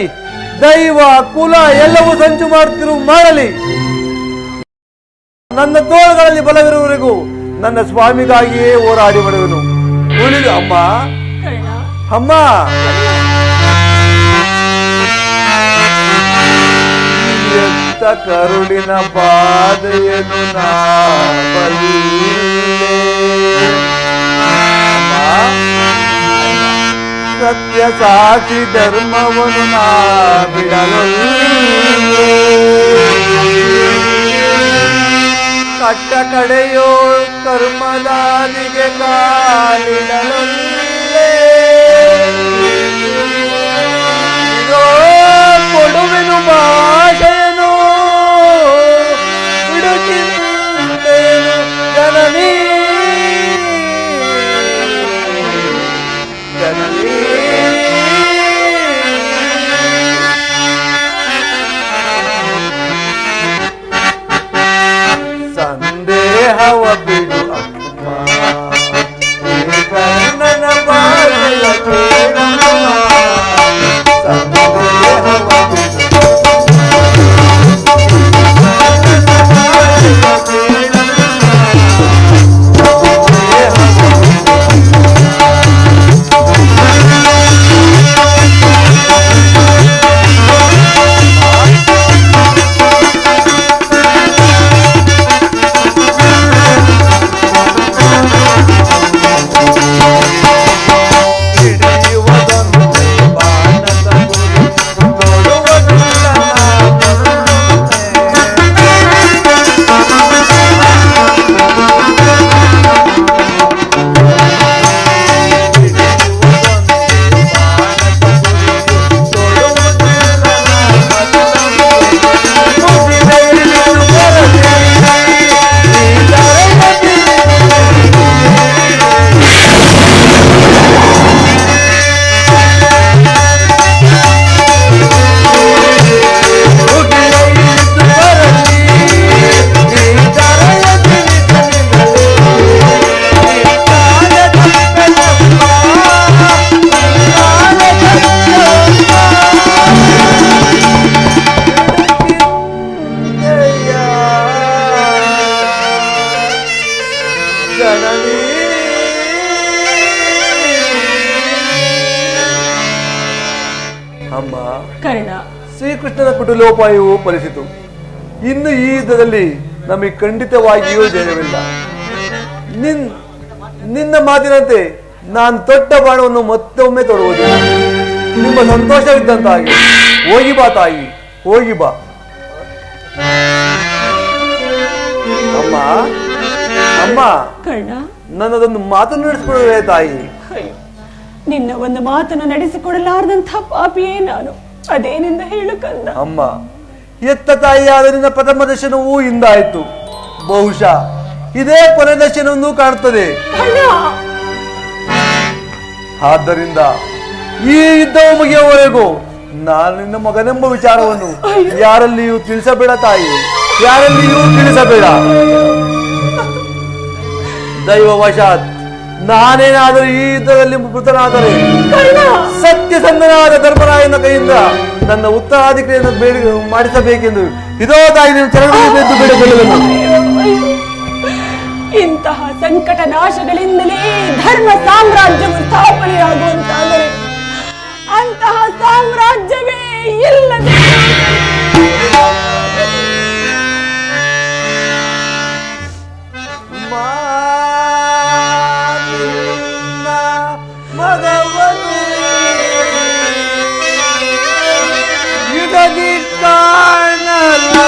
S1: ದೈವ ಕುಲ ಎಲ್ಲವೂ ಸಂಚು ಮಾಡಲಿ. ನನ್ನ ತೋಳುಗಳಲ್ಲಿ ಬಲವಿರುವವರೆಗೂ ನನ್ನ ಸ್ವಾಮಿಗಾಗಿಯೇ ಹೋರಾಡಿ ಬರುವೆನು. ಉಳಿದು ಅಮ್ಮ ಎತ್ತ ಕರುಳಿನ ಬಾಧೆಯನ್ನು ನಾ ಬಲ್ಲೆ. ಸತ್ಯ ಸಾಕ್ಷಿ ಧರ್ಮವನ್ನು ನಾ ಬಿಡಲೊಲ್ಲೆ. ಕಟ್ಟ ಕಡೆಯೋ ಕರ್ಮದಾನಿಗೆ ಕಾಲಿಡಲೊಲ್ಲೆ. ಕೊಡುವೆನು ಭಾಷೆಯನು ಬಿಡುತ್ತಿದ್ದೇನು ಜನನೀ ಸಂದೇಹವ ಬಿಡು ಅಮ್ಮ, ಕರ್ಣನ ಬಾಳೆಯ ಕೇಳಮ್ಮ. ಸಂದೇಹವ ಬಿಡು ಅಮ್ಮ, ಶ್ರೀಕೃಷ್ಣನ ಕುಟಿಲೋಪಾಯವು ಫಲಿಸಿತು. ಇನ್ನು ಈ ಯುದ್ಧದಲ್ಲಿ ನಮಗೆ ಖಂಡಿತವಾಗಿಯೂ ಜಯವಿಲ್ಲ. ನಿನ್ನ ಮಾತಿನಂತೆ ನಾನು ತೊಟ್ಟ ಬಾಣವನ್ನು ಮತ್ತೊಮ್ಮೆ ತೊಡುವುದಿಲ್ಲ. ನಿಮ್ಮ ಸಂತೋಷವಿದ್ದಂತಾಗಿ ಹೋಗಿ ಬಾ ತಾಯಿ, ಹೋಗಿ ಬಾ. ಅಮ್ಮ ಅಮ್ಮ, ನನ್ನದೊಂದು ಮಾತನ್ನು ನಡೆಸಿಕೊಳ್ಳುವೆ ತಾಯಿ.
S2: ನಿನ್ನ ಒಂದು ಮಾತನ್ನು ನಡೆಸಿಕೊಡಲಾರದಂಥ ಪಾಪಿಯೇ ನಾನು. ಅದೇನೆಂದು ಹೇಳು ಕಂದ.
S1: ಅಮ್ಮ, ಎತ್ತ ತಾಯಿಯಾದ ನಿನ್ನ ಪ್ರಥಮ ದರ್ಶನವೂ ಇಂದಾಯಿತು. ಬಹುಶಃ ಇದೇ ಕೊನೆ ದರ್ಶನವನ್ನು ಕಾಣುತ್ತದೆ. ಆದ್ದರಿಂದ ಈ ಯುದ್ಧವು ಮುಗಿಯುವವರೆಗೂ ನಾನು ನಿನ್ನ ಮಗನೆಂಬ ವಿಚಾರವನ್ನು ಯಾರಲ್ಲಿಯೂ ತಿಳಿಸಬೇಡ ತಾಯಿ, ಯಾರಲ್ಲಿಯೂ ತಿಳಿಸಬೇಡ. ದೈವವಶಾತ್ ನಾನೇನಾದರೂ ಈ ಯುದ್ಧದಲ್ಲಿ ಮೃತನಾದರೆ ಸತ್ಯಸಂಧನಾದ ಧರ್ಮರಾಯನ ಕೈಯಿಂದ ನನ್ನ ಉತ್ತರಾಧಿಕಾರಿಯನ್ನು ಮಾಡಿಸಬೇಕೆಂದು ಇದೋ ತಾಯಿ ನೀವು ಚರಣದಲ್ಲಿ ಬೇಡಿಕೊಳ್ಳುವೆನು.
S2: ಇಂತಹ ಸಂಕಟ ನಾಶಗಳಿಂದಲೇ ಧರ್ಮ ಸಾಮ್ರಾಜ್ಯವು ಸ್ಥಾಪನೆಯಾಗುವಂತಾದರೆ ಅಂತಹ ಸಾಮ್ರಾಜ್ಯವೇ ಇಲ್ಲದೆ
S1: ಮಗವನು ಯುಗದಿ ಕಾಣಲು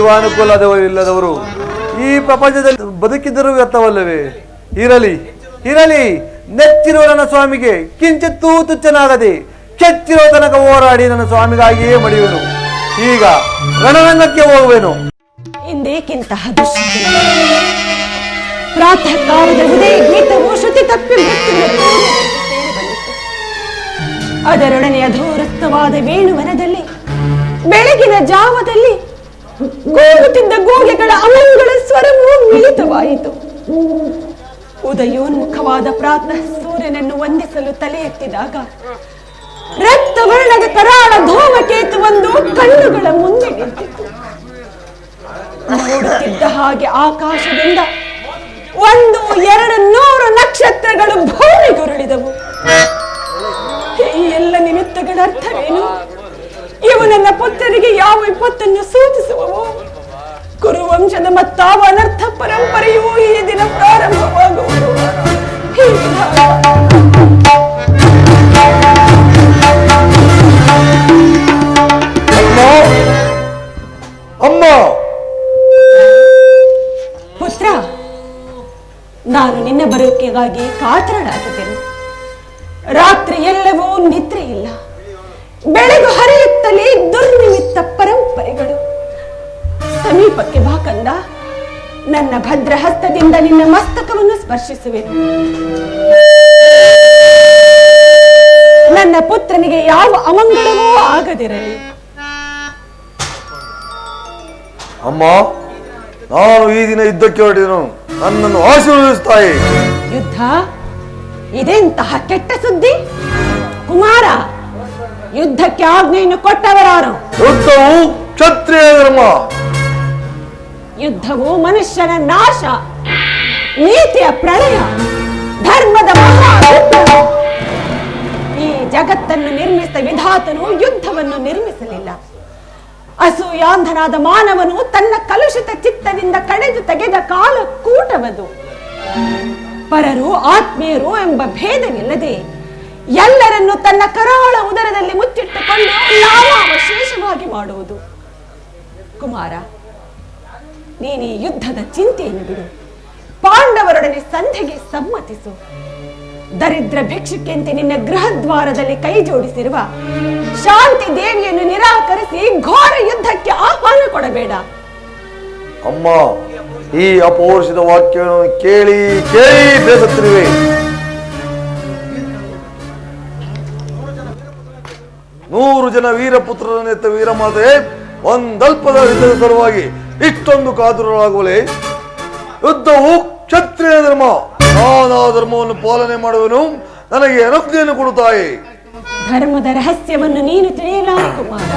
S1: ದೈವಾನುಕೂಲವಿಲ್ಲದವರು ಈ ಪ್ರಪಂಚದಲ್ಲಿ ಬದುಕಿದ್ದರೂ ವ್ಯರ್ಥವಲ್ಲವೇ? ಇರಲಿ ಇರಲಿ, ನೆಚ್ಚಿರುವ ನನ್ನ ಸ್ವಾಮಿಗೆ ಕಿಂಚಿತ್ತೂ ತುಚ್ಚನಾಗದೆ ಕೆಚ್ಚಿರೋ ತನಕ ಹೋರಾಡಿ ನನ್ನ ಸ್ವಾಮಿಗಾಗಿಯೇ ಮಡಿಯುವೆನು. ಈಗ ರಣರಂಗಕ್ಕೆ ಹೋಗುವೆನು.
S2: ಇಂದೇಕಿಂತಹ ದುಶ್ಚಟನೆ? ಪ್ರಾತಃ ಕಾಲದ ಉದಯ ಗೀತವು ಶ್ರುತಿ ತಪ್ಪಿ ಮೃತ್ಯುವಿನ ಸೇರಿ ಬಂದಿತು. ಅದರೊಡನೆ ಅಧೋರಕ್ತವಾದ ವೇಣುವನದಲ್ಲಿ ಬೆಳಗಿನ ಜಾವದಲ್ಲಿ ಕೂಗುತ್ತಿದ್ದ ಗೋಗೆಗಳ ಅಮಂಗಳ ಸ್ವರವೂ ಮಿಳಿತವಾಯಿತು. ಉದಯೋನ್ಮುಖವಾದ ಪ್ರಾತಃ ಸೂರ್ಯನನ್ನು ವಂದಿಸಲು ತಲೆ ಎತ್ತಿದಾಗ ರಕ್ತವರ್ಣದ ಕರಾಳ ಧೂಮಕೇತುವೊಂದು ಕಣ್ಣುಗಳ ಮುಂದೆ ನಿಂತಿತು. ನೋಡುತ್ತಿದ್ದ ಹಾಗೆ ಆಕಾಶದಿಂದ 100-200 ನಕ್ಷತ್ರಗಳು ಭೂಮಿಗುರುಳಿದವು. ಈ ಎಲ್ಲ ನಿಮಿತ್ತಗಳ ಅರ್ಥವೇನು? ಇವು ನನ್ನ ಪುತ್ರರಿಗೆ ಯಾವ ವಿಪತ್ತನ್ನು ಸೂಚಿಸುವವು? ಕುರುವಂಶದ ಮತ್ತಾವ ಅನರ್ಥ ಪರಂಪರೆಯೂ ಈ ದಿನ ಪ್ರಾರಂಭವಾಗುವುದು.
S1: ಅಮ್ಮ,
S2: ಪುತ್ರ, ನಾನು ನಿನ್ನ ಬರುವಿಕೆಗಾಗಿ ಕಾತರನಾಗಿದ್ದೇನೆ. ರಾತ್ರಿ ಎಲ್ಲವೂ ನಿದ್ರೆ ಇಲ್ಲ. ಬೆಳಗು ಹರಿಯುತ್ತಲೇ ದುರ್ನಿಮಿತ್ತ ಪರಂಪರೆಗಳು. ಸಮೀಪಕ್ಕೆ ಬಾ ಕಂದ, ನನ್ನ ಭದ್ರ ಹಸ್ತದಿಂದ ನಿನ್ನ ಮಸ್ತಕವನ್ನು ಸ್ಪರ್ಶಿಸುವೆನು. ನನ್ನ ಪುತ್ರನಿಗೆ ಯಾವ ಅಮಂಗಳವೂ ಆಗದಿರಲಿ.
S1: ಅಮ್ಮ, ನಾನು ಈ ದಿನ ಯುದ್ಧಕ್ಕೆ ಹೊರಟಿದನು, ನನ್ನನ್ನು ಆಶೀರ್ವದಿಸುತ್ತಾಯಿ.
S2: ಯುದ್ಧ? ಇದೆಂತಹ ಕೆಟ್ಟ ಸುದ್ದಿ? ಕುಮಾರ, ಯುದ್ಧಕ್ಕೆ ಆಜ್ಞೆಯನ್ನು ಕೊಟ್ಟವರಾರು?
S1: ಯುದ್ಧವು ಕ್ಷತ್ರಿಯ ಧರ್ಮ.
S2: ಯುದ್ಧವು ಮನುಷ್ಯನ ನಾಶ, ನೀತಿಯ ಪ್ರಳಯ, ಧರ್ಮದ ಮಹಾವಿಪ್ಲವ. ಈ ಜಗತ್ತನ್ನು ನಿರ್ಮಿಸಿದ ವಿಧಾತನು ಯುದ್ಧವನ್ನು ನಿರ್ಮಿಸಲಿಲ್ಲ. ಅಸೂಯಾಂಧನಾದ ಮಾನವನು ತನ್ನ ಕಲುಷಿತ ಚಿತ್ತದಿಂದ ಕಳೆದು ತೆಗೆದ ಕಾಲ ಕೂಟವದು. ಪರರು ಆತ್ಮೀಯರು ಎಂಬ ಭೇದವಿಲ್ಲದೆ ಎಲ್ಲರನ್ನು ತನ್ನ ಕರಾಳ ಉದರದಲ್ಲಿ ಮುಚ್ಚಿಟ್ಟುಕೊಂಡು ನಾಮಾವಶೇಷವಾಗಿ ಮಾಡುವುದು. ಕುಮಾರ, ನೀನು ಈ ಯುದ್ಧದ ಚಿಂತೆಯನ್ನು ಬಿಡು. ಪಾಂಡವರೊಡನೆ ಸಂಧಿಗೆ ಸಮ್ಮತಿಸು. ದರಿದ್ರ ಭಿಕ್ಷುಕೆಂತೆ ನಿನ್ನ ಗೃಹದ್ವಾರದಲ್ಲಿ ಕೈ ಜೋಡಿಸಿರುವ ಶಾಂತಿ ದೇವಿಯನ್ನು ನಿರಾಕರಿಸಿ ಘೋರ ಯುದ್ಧಕ್ಕೆ ಆಹ್ವಾನ ಕೊಡಬೇಡ.
S1: ಅಮ್ಮ, ಈ ಅಪೌರುಷದ ವಾಕ್ಯವನ್ನು ಕೇಳಿ ಕೇಳಿ ಬೇಸತ್ತಿರುವೆ. 100 ಜನ ವೀರಪುತ್ರರನ್ನೆತ್ತ ವೀರಮಾತೆ ಒಂದಲ್ಪದ ಯುದ್ಧದ ಸಲುವಾಗಿ ಇಷ್ಟೊಂದು ಕಾತುರರಾಗುವಲೆ? ಯುದ್ಧವು ಕ್ಷತ್ರಿಯ ಧರ್ಮ. ನಾನು ಆ ಧರ್ಮವನ್ನು ಪಾಲನೆ ಮಾಡುವೆನು. ನನಗೆ ಅನುಜ್ಞೆಯನ್ನು ಕೊಡುತ್ತಾಯಿ.
S2: ಧರ್ಮದ ರಹಸ್ಯವನ್ನು ನೀನು ತಿಳಿಯಲಾರೆ ಕುಮಾರ.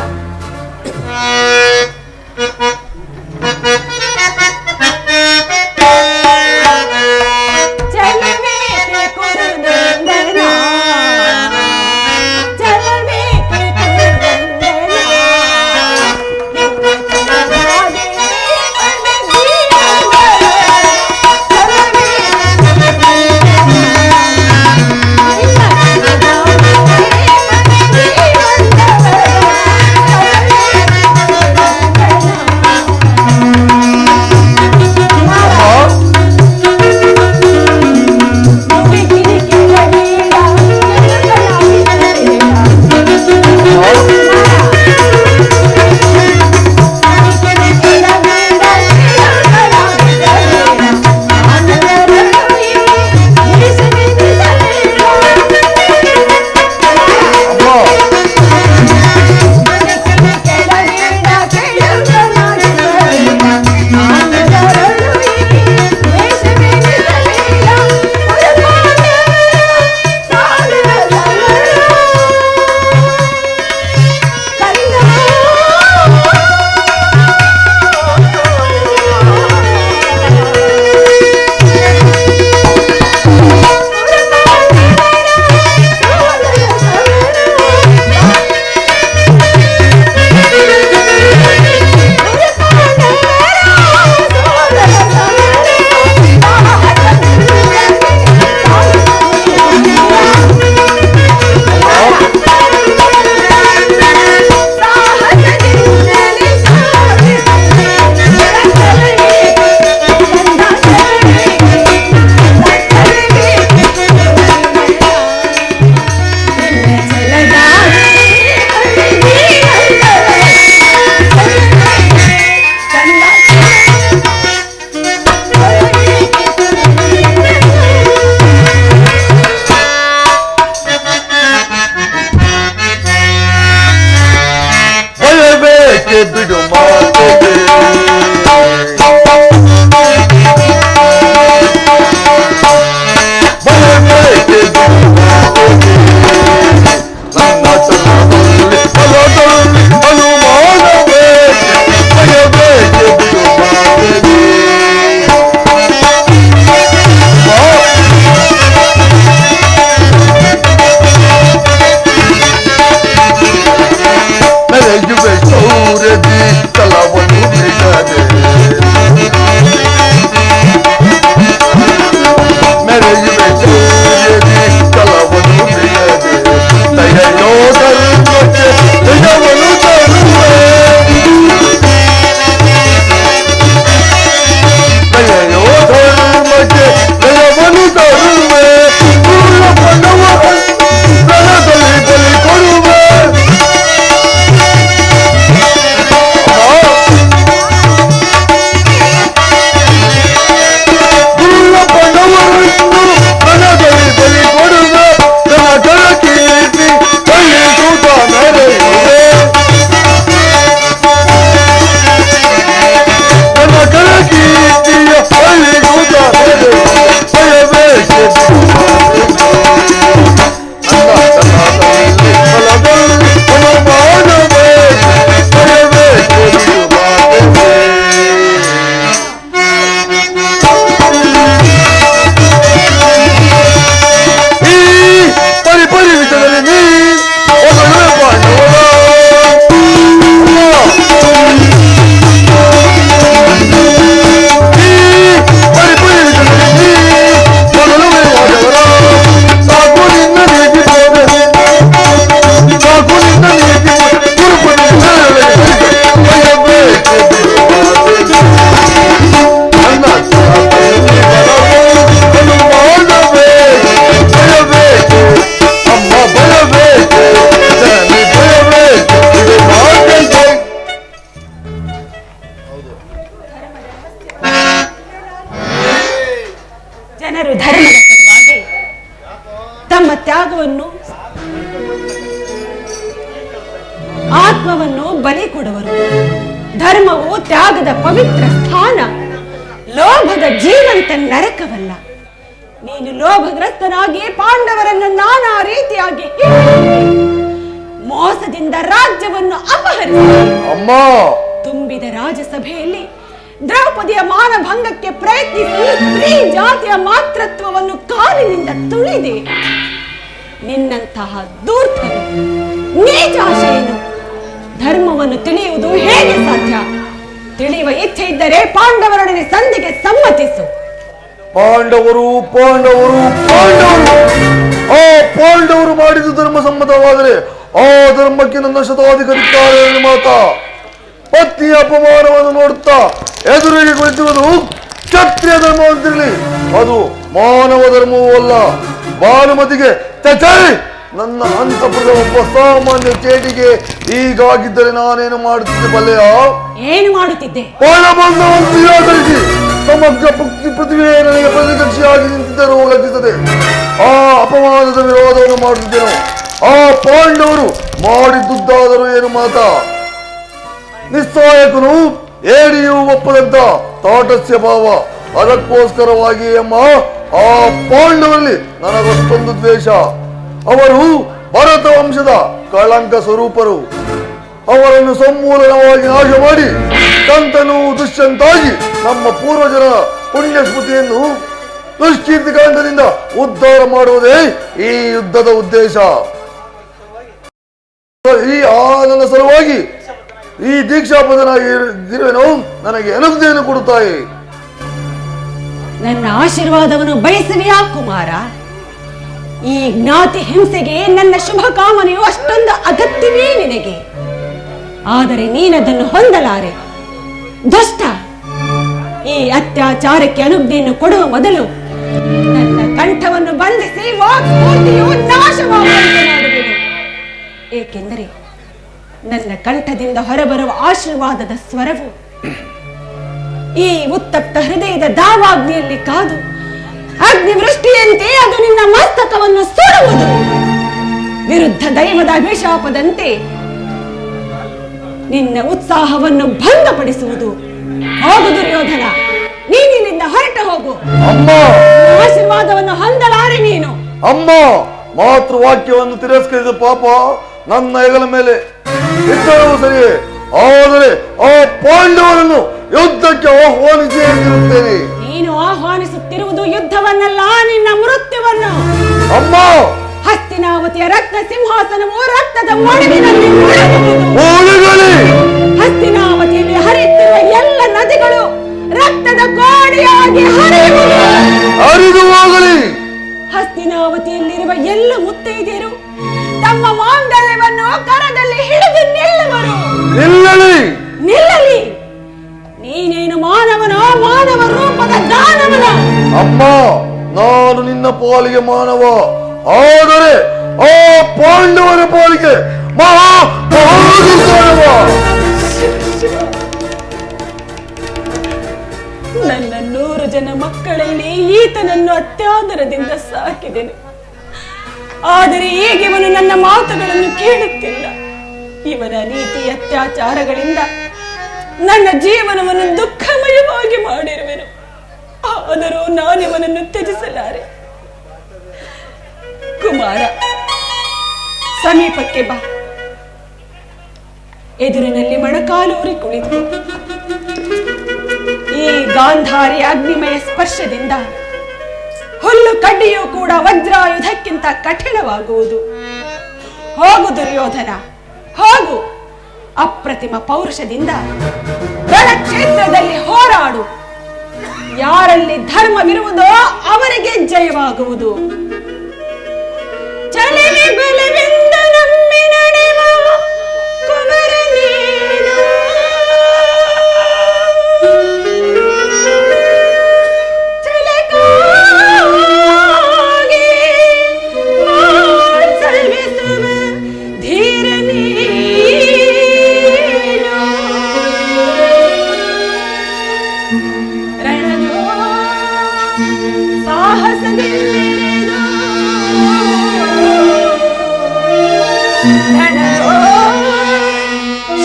S3: ಬಯಬೇಕೆ ಬಿಡು ಮಾತೆಗೆ ಬಯಬೇಕೆ ಬಿಡು ಮಾತೆಗೆ ನನ್ನ ತನದಲ್ಲಿ ಫಲದಲ್ಲಿ ಅನುಮಾನವೇ ಬಯಬೇಕೆ ಬಿಡು ಮಾತೆಗೆ ಮೆರೆಯುವೆ ಸೌರದಿ ಕಲವನ್ನು ಬಿಡದೆ ಮೆರೆಯುವೆ ಸೌರದಿ ಕಲವನ್ನು ಬಿಡದೆ ದಯೆಯೋ ಧರ್ಮಕ್ಕೆ ದಯವನ್ನು ತರುವೆ ದಯೆಯೋ ಧರ್ಮಕ್ಕೆ ದಯವನ್ನು ತರುವೆ ಪೂರ್ಣ ಪಣವನ್ನು ರಣದಲ್ಲಿ ಬಲಿ ಕೊಡುವೆ
S2: ಜನರು ಧರ್ಮದ ಸಲುವಾಗಿ ತಮ್ಮ ತ್ಯಾಗವನ್ನು ಆತ್ಮವನ್ನು ಬಲಿ ಕೊಡುವರು. ಧರ್ಮವು ತ್ಯಾಗದ ಪವಿತ್ರ ಸ್ಥಾನ, ಲೋಭದ ಜೀವಂತ ನರಕವಲ್ಲ. ನೀನು ಲೋಭಗ್ರಸ್ತನಾಗಿ ಪಾಂಡವರನ್ನು ನಾನಾ ರೀತಿಯಾಗಿ ಮೋಸದಿಂದ ರಾಜ್ಯವನ್ನು ಅಪಹರಿಸಿ ತುಂಬಿದ ರಾಜಸಭೆಯಲ್ಲಿ ದ್ರೌಪದಿಯ ಮಾನಭಂಗಕ್ಕೆ ಪ್ರಯತ್ನಿಸಿ ಸ್ತ್ರೀ ಜಾತಿಯ ಮಾತೃತ್ವವನ್ನು ಕಾಲಿನಿಂದ ತುಳಿದೆ. ನಿನ್ನಂತಹ ಧೂರ್ತರು ನೀಚಾಶೆಯನ್ನು ಧರ್ಮವನ್ನು ತಿಳಿಯುವುದು ಹೇಗೆ ಸಾಧ್ಯ? ತಿಳಿಯುವ ಇಚ್ಛೆ ಇದ್ದರೆ ಪಾಂಡವರೊಡನೆ ಸಂಧಿಗೆ ಸಮ್ಮತಿಸು.
S3: ಪಾಂಡವರು ಪಾಂಡವರು ಪಾಂಡವರು ಆ ಪಾಂಡವರು ಮಾಡಿದ ಧರ್ಮ ಸಮ್ಮತವಾದರೆ ಆ ಧರ್ಮಕ್ಕೆ ನನ್ನ ಶತಾಧಿಕರಿದ್ದಾರೆ ಮಾತಾ. ಪತ್ನಿಯ ಅಪಮಾನವನ್ನು ನೋಡುತ್ತಾ ಎದುರಿಗೆ ಕುಳಿತಿರುವುದು ಕ್ಷತ್ರಿಯ ಧರ್ಮವಂತಿರಲಿ, ಅದು ಮಾನವ ಧರ್ಮವೂ ಅಲ್ಲ. ಭಾನುಮತಿಗೆ ನನ್ನ ಅಂತಪುರದ ಒಬ್ಬ ಸಾಮಾನ್ಯ ಚೇಟಿಗೆ ಹೀಗಾಗಿದ್ದರೆ ನಾನೇನು ಮಾಡುತ್ತಿದ್ದೆ ಬಲ್ಲೆಯ?
S2: ಏನು ಮಾಡುತ್ತಿದ್ದೆ?
S3: ಪಾಂಡವಂತವನ್ನು ನಿರಾಕರಿಸಿ ಸಮಗ್ರ ಪೃಥ್ವಿಯೇ ನನಗೆ ಪ್ರತಿಕಕ್ಷಿಯಾಗಿ ನಿಂತಿದ್ದರೂ ಲಭಿಸದೆ ಆ ಅಪಮಾನದ ವಿರೋಧವನ್ನು ಮಾಡುತ್ತಿದ್ದೆನು. ಆ ಪಾಂಡವರು ಮಾಡಿದ್ದುದ್ದಾದರೂ ಏನು ಮಾತಾ? ನಿಸ್ಸಹಾಯಕನು ಏಡಿಯೂ ಒಪ್ಪದಂತ ತಾಟಸ್ಯ ಭಾವ. ಅದಕ್ಕೋಸ್ಕರವಾಗಿ ಅಮ್ಮ ಆ ಪಾಂಡವರಲ್ಲಿ ನನಗಷ್ಟೊಂದು ದ್ವೇಷ. ಅವರು ಭರತ ವಂಶದ ಕಳಂಕ ಸ್ವರೂಪರು. ಅವರನ್ನು ಸಮೂಲವಾಗಿ ನಾಶ ಮಾಡಿ ಕಂತನು ದುಷ್ಯಂತಾಗಿ ನಮ್ಮ ಪೂರ್ವಜರ ಪುಣ್ಯ ಸ್ಮೃತಿಯನ್ನು ದುಷ್ಕೀರ್ತಿ ಕಾಂಡದಿಂದ ಉದ್ಧಾರ ಮಾಡುವುದೇ ಈ ಯುದ್ಧದ ಉದ್ದೇಶ. ನನ್ನ ಸಲುವಾಗಿ ಈ ದೀಕ್ಷಾಪದನಾಗಿರುವೆನು. ನನಗೆ ಅನುಜ್ಞೆಯನ್ನು ಕೊಡುತ್ತಾಯಿ.
S2: ನನ್ನ ಆಶೀರ್ವಾದವನ್ನು ಬಯಸುವೆಯಾ ಕುಮಾರ? ಈ ಜ್ಞಾತಿ ಹಿಂಸೆಗೆ ನನ್ನ ಶುಭ ಕಾಮನೆಯು ಅಷ್ಟೊಂದು ಅಗತ್ಯವೇ ನಿನಗೆ. ಆದರೆ ನೀನದನ್ನು ಹೊಂದಲಾರೆ. ದುಷ್ಟ, ಈ ಅತ್ಯಾಚಾರಕ್ಕೆ ಅನುಜ್ಞೆಯನ್ನು ಕೊಡುವ ಮೊದಲು ನನ್ನ ಕಂಠವನ್ನು ಬಂಧಿಸಿ ವಾಕ್ಸ್ಫೂರ್ತಿಯು ನಾಶವಾಗುವಂತೆ ಮಾಡುವೆನು. ಏಕೆಂದರೆ ನನ್ನ ಕಂಠದಿಂದ ಹೊರಬರುವ ಆಶೀರ್ವಾದದ ಸ್ವರವು ಈ ಉತ್ತಪ್ತ ಹೃದಯದ ದಾವಾಗ್ನಿಯಲ್ಲಿ ಕಾದು ಅಗ್ನಿವೃಷ್ಟಿಯಂತೆ ಅದು ನಿನ್ನ ಮಸ್ತಕವನ್ನು ಸುಡುವುದು. ವಿರುದ್ಧ ದೈವದ ಅಭಿಶಾಪದಂತೆ ನಿನ್ನ ಉತ್ಸಾಹವನ್ನು ಭಂಗಪಡಿಸುವುದು. ಹೋಗು ದುರ್ಯೋಧನ, ನೀನಿಲ್ಲಿಂದ ಹೊರಟ ಹೋಗು.
S3: ಅಮ್ಮ,
S2: ಆಶೀರ್ವಾದವನ್ನು ಹೊಂದಲಾರೆ ನೀನು.
S3: ಅಮ್ಮ, ಮಾತೃವಾಕ್ಯವನ್ನು ತಿರಸ್ಕರಿಸಿದ ಪಾಪ ನನ್ನ ಹೆಗಲ ಮೇಲೆ ಇದ್ದರೂ ಸರಿ, ಆದರೆ ಆ ಪಾಂಡವರನ್ನು ಯುದ್ಧಕ್ಕೆ ಆಹ್ವಾನಿಸಿ ಇರುತ್ತೇನೆ.
S2: ನೀನು ಆಹ್ವಾನಿಸುತ್ತಿರುವುದು ಯುದ್ಧವನ್ನಲ್ಲ, ನಿನ್ನ ಮೃತ್ಯುವನ್ನು.
S3: ಅಮ್ಮ,
S2: ಹಸ್ತಿನಾವತಿಯ ರಕ್ತ ಸಿಂಹಾಸನವು ರಕ್ತದ ಮಡುವಿನಲ್ಲಿ
S3: ಮುಳುಗಲಿ.
S2: ಹಸ್ತಿನಾವತಿಯಲ್ಲಿ ಹರಿಯುತ್ತಿರುವ ಎಲ್ಲ ನದಿಗಳು ರಕ್ತದ ಕೋಡಿಯಾಗಿ
S3: ಹರಿದು ಹೋಗಲಿ.
S2: ಹಸ್ತಿನಾವತಿಯಲ್ಲಿರುವ ಎಲ್ಲ ಮುತ್ತೈದೆಯರು ತಮ್ಮ ಮಾಂಗಲ್ಯವನ್ನು ಕರದಲ್ಲಿ ಹಿಡಿದು ನಿಲ್ಲಲಿ. ನೀನೇನು ಮಾನವನೋ, ಮಾನವ ರೂಪದ ದಾನವನ?
S3: ಅಮ್ಮ, ನಾನು ನಿನ್ನ ಪಾಲಿಗೆ ಮಾನವ, ಆದರೆ ಆ ಪಾಂಡವರ ಪಾಲಿಗೆ
S2: ನನ್ನ 100 ಜನ ಮಕ್ಕಳಲ್ಲಿ ಈತನನ್ನು ಅತ್ಯಾದರದಿಂದ ಸಾಕಿದೆನು. ಆದರೆ ಈಗ ಇವನು ನನ್ನ ಮಾತುಗಳನ್ನು ಕೇಳುತ್ತಿಲ್ಲ. ಇವನ ನೀತಿ ಅತ್ಯಾಚಾರಗಳಿಂದ ನನ್ನ ಜೀವನವನ್ನು ದುಃಖಮಯವಾಗಿ ಮಾಡಿರುವೆನು. ಆದರೂ ನಾನಿವನನ್ನು ತ್ಯಜಿಸಲಾರೆ. ಕುಮಾರ, ಸಮೀಪಕ್ಕೆ ಬಾ. ಎದುರಿನಲ್ಲಿ ಮೊಣಕಾಲೂರಿ ಕುಳಿತು ಈ ಗಾಂಧಾರಿ ಅಗ್ನಿಮಯ ಸ್ಪರ್ಶದಿಂದ ಹುಲ್ಲು ಕಡ್ಡಿಯೂ ಕೂಡ ವಜ್ರಾಯುಧಕ್ಕಿಂತ ಕಠಿಣವಾಗುವುದು. ಹೋಗು ದುರ್ಯೋಧನ, ಹೋಗು. ಅಪ್ರತಿಮ ಪೌರುಷದಿಂದ ರಣಕ್ಷೇತ್ರದಲ್ಲಿ ಹೋರಾಡು. ಯಾರಲ್ಲಿ ಧರ್ಮವಿರುವುದೋ ಅವರಿಗೆ ಜಯವಾಗುವುದು. ಚಲನೆ ಬಲವೆಂದ ನಮ್ಮಿ ನಡೆವ ಕುಮರ ನೀನು, ಚಲಕಾಗಿ ಸಲ್ವಿಸುವ ಧೀರ ನೀನು. ರಣದೋ ಸಾಹಸದಿಂದಿರೆದು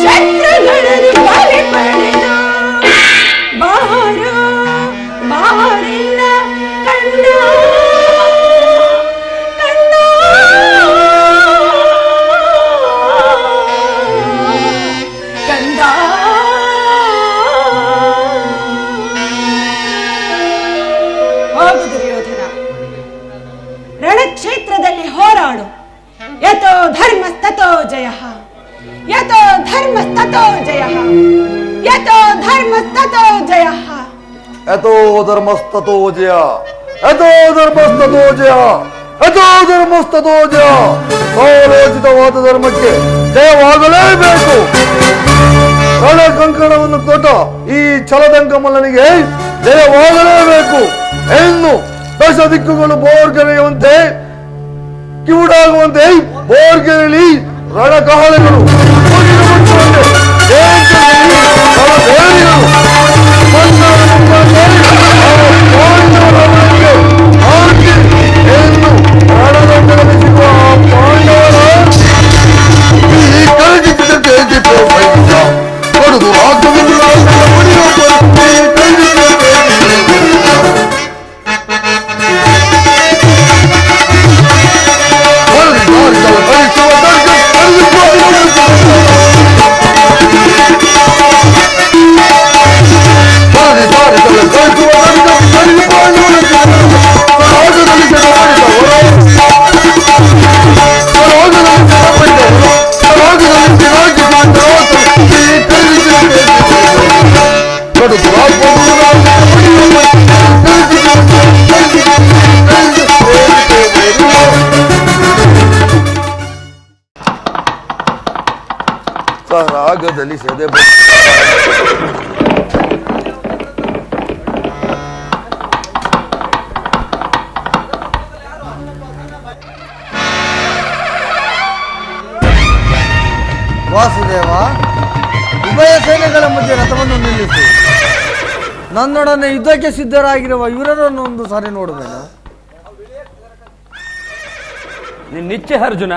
S2: ಶತ್ರುಗಳನ್ನು ಬಲಿ ಪಡೆದು ಬಾರೋ ಬಾರಿನ ಕಂದ ಕಂದ ಕಂದ. ಹೋಗು ದುರ್ಯೋಧನ, ರಣಕ್ಷೇತ್ರದಲ್ಲಿ ಹೋರಾಡು. ಯತೋ ಧರ್ಮಸ್ತತೋ ಜಯಃ, ಯತೋ ಧರ್ಮಸ್ತತೋ ಜಯಃ, ಯತೋ ಧರ್ಮಸ್ತತೋ ಜಯಃ.
S3: ಯತೋ ಧರ್ಮಸ್ತತೋ ಜಯ, ಯತೋ ಧರ್ಮಸ್ತತೋ ಜಯ, ಯತೋ ಧರ್ಮಸ್ತತೋ ಜಯ. ಕಾಲೋಚಿತವಾದ ಧರ್ಮಕ್ಕೆ ಜಯವಾಗಲೇಬೇಕು. ರಣ ಕಂಕಣವನ್ನು ತೊಟ್ಟ ಈ ಛಲದಂಕಮಲ್ಲನಿಗೆ ಜಯವಾಗಲೇಬೇಕು. ಇನ್ನು ದಶ ದಿಕ್ಕುಗಳು ಬೋರ್ಗರೆಯುವಂತೆ ಕಿವುಡಾಗುವಂತೆ ಬೋರ್ಗೆರೆಯಲ್ಲಿ ರಣಕಹಳೆಗಳು ರಾಗದಲ್ಲಿ ಸೆದೆ
S1: ವಾಸುದೇವ, ಉಭಯ ಸೇನೆಗಳ ಮಧ್ಯೆ ರಥವನ್ನು ನಿಲ್ಲಿಸಿ. ನನ್ನೊಡನೆ ಯುದ್ಧಕ್ಕೆ ಸಿದ್ಧರಾಗಿರುವ ಇವರನ್ನು ಒಂದು ಸಾರಿ ನೋಡುವೇನು?
S4: ನಿನ್ನಿಚ್ಛೆ ಅರ್ಜುನ.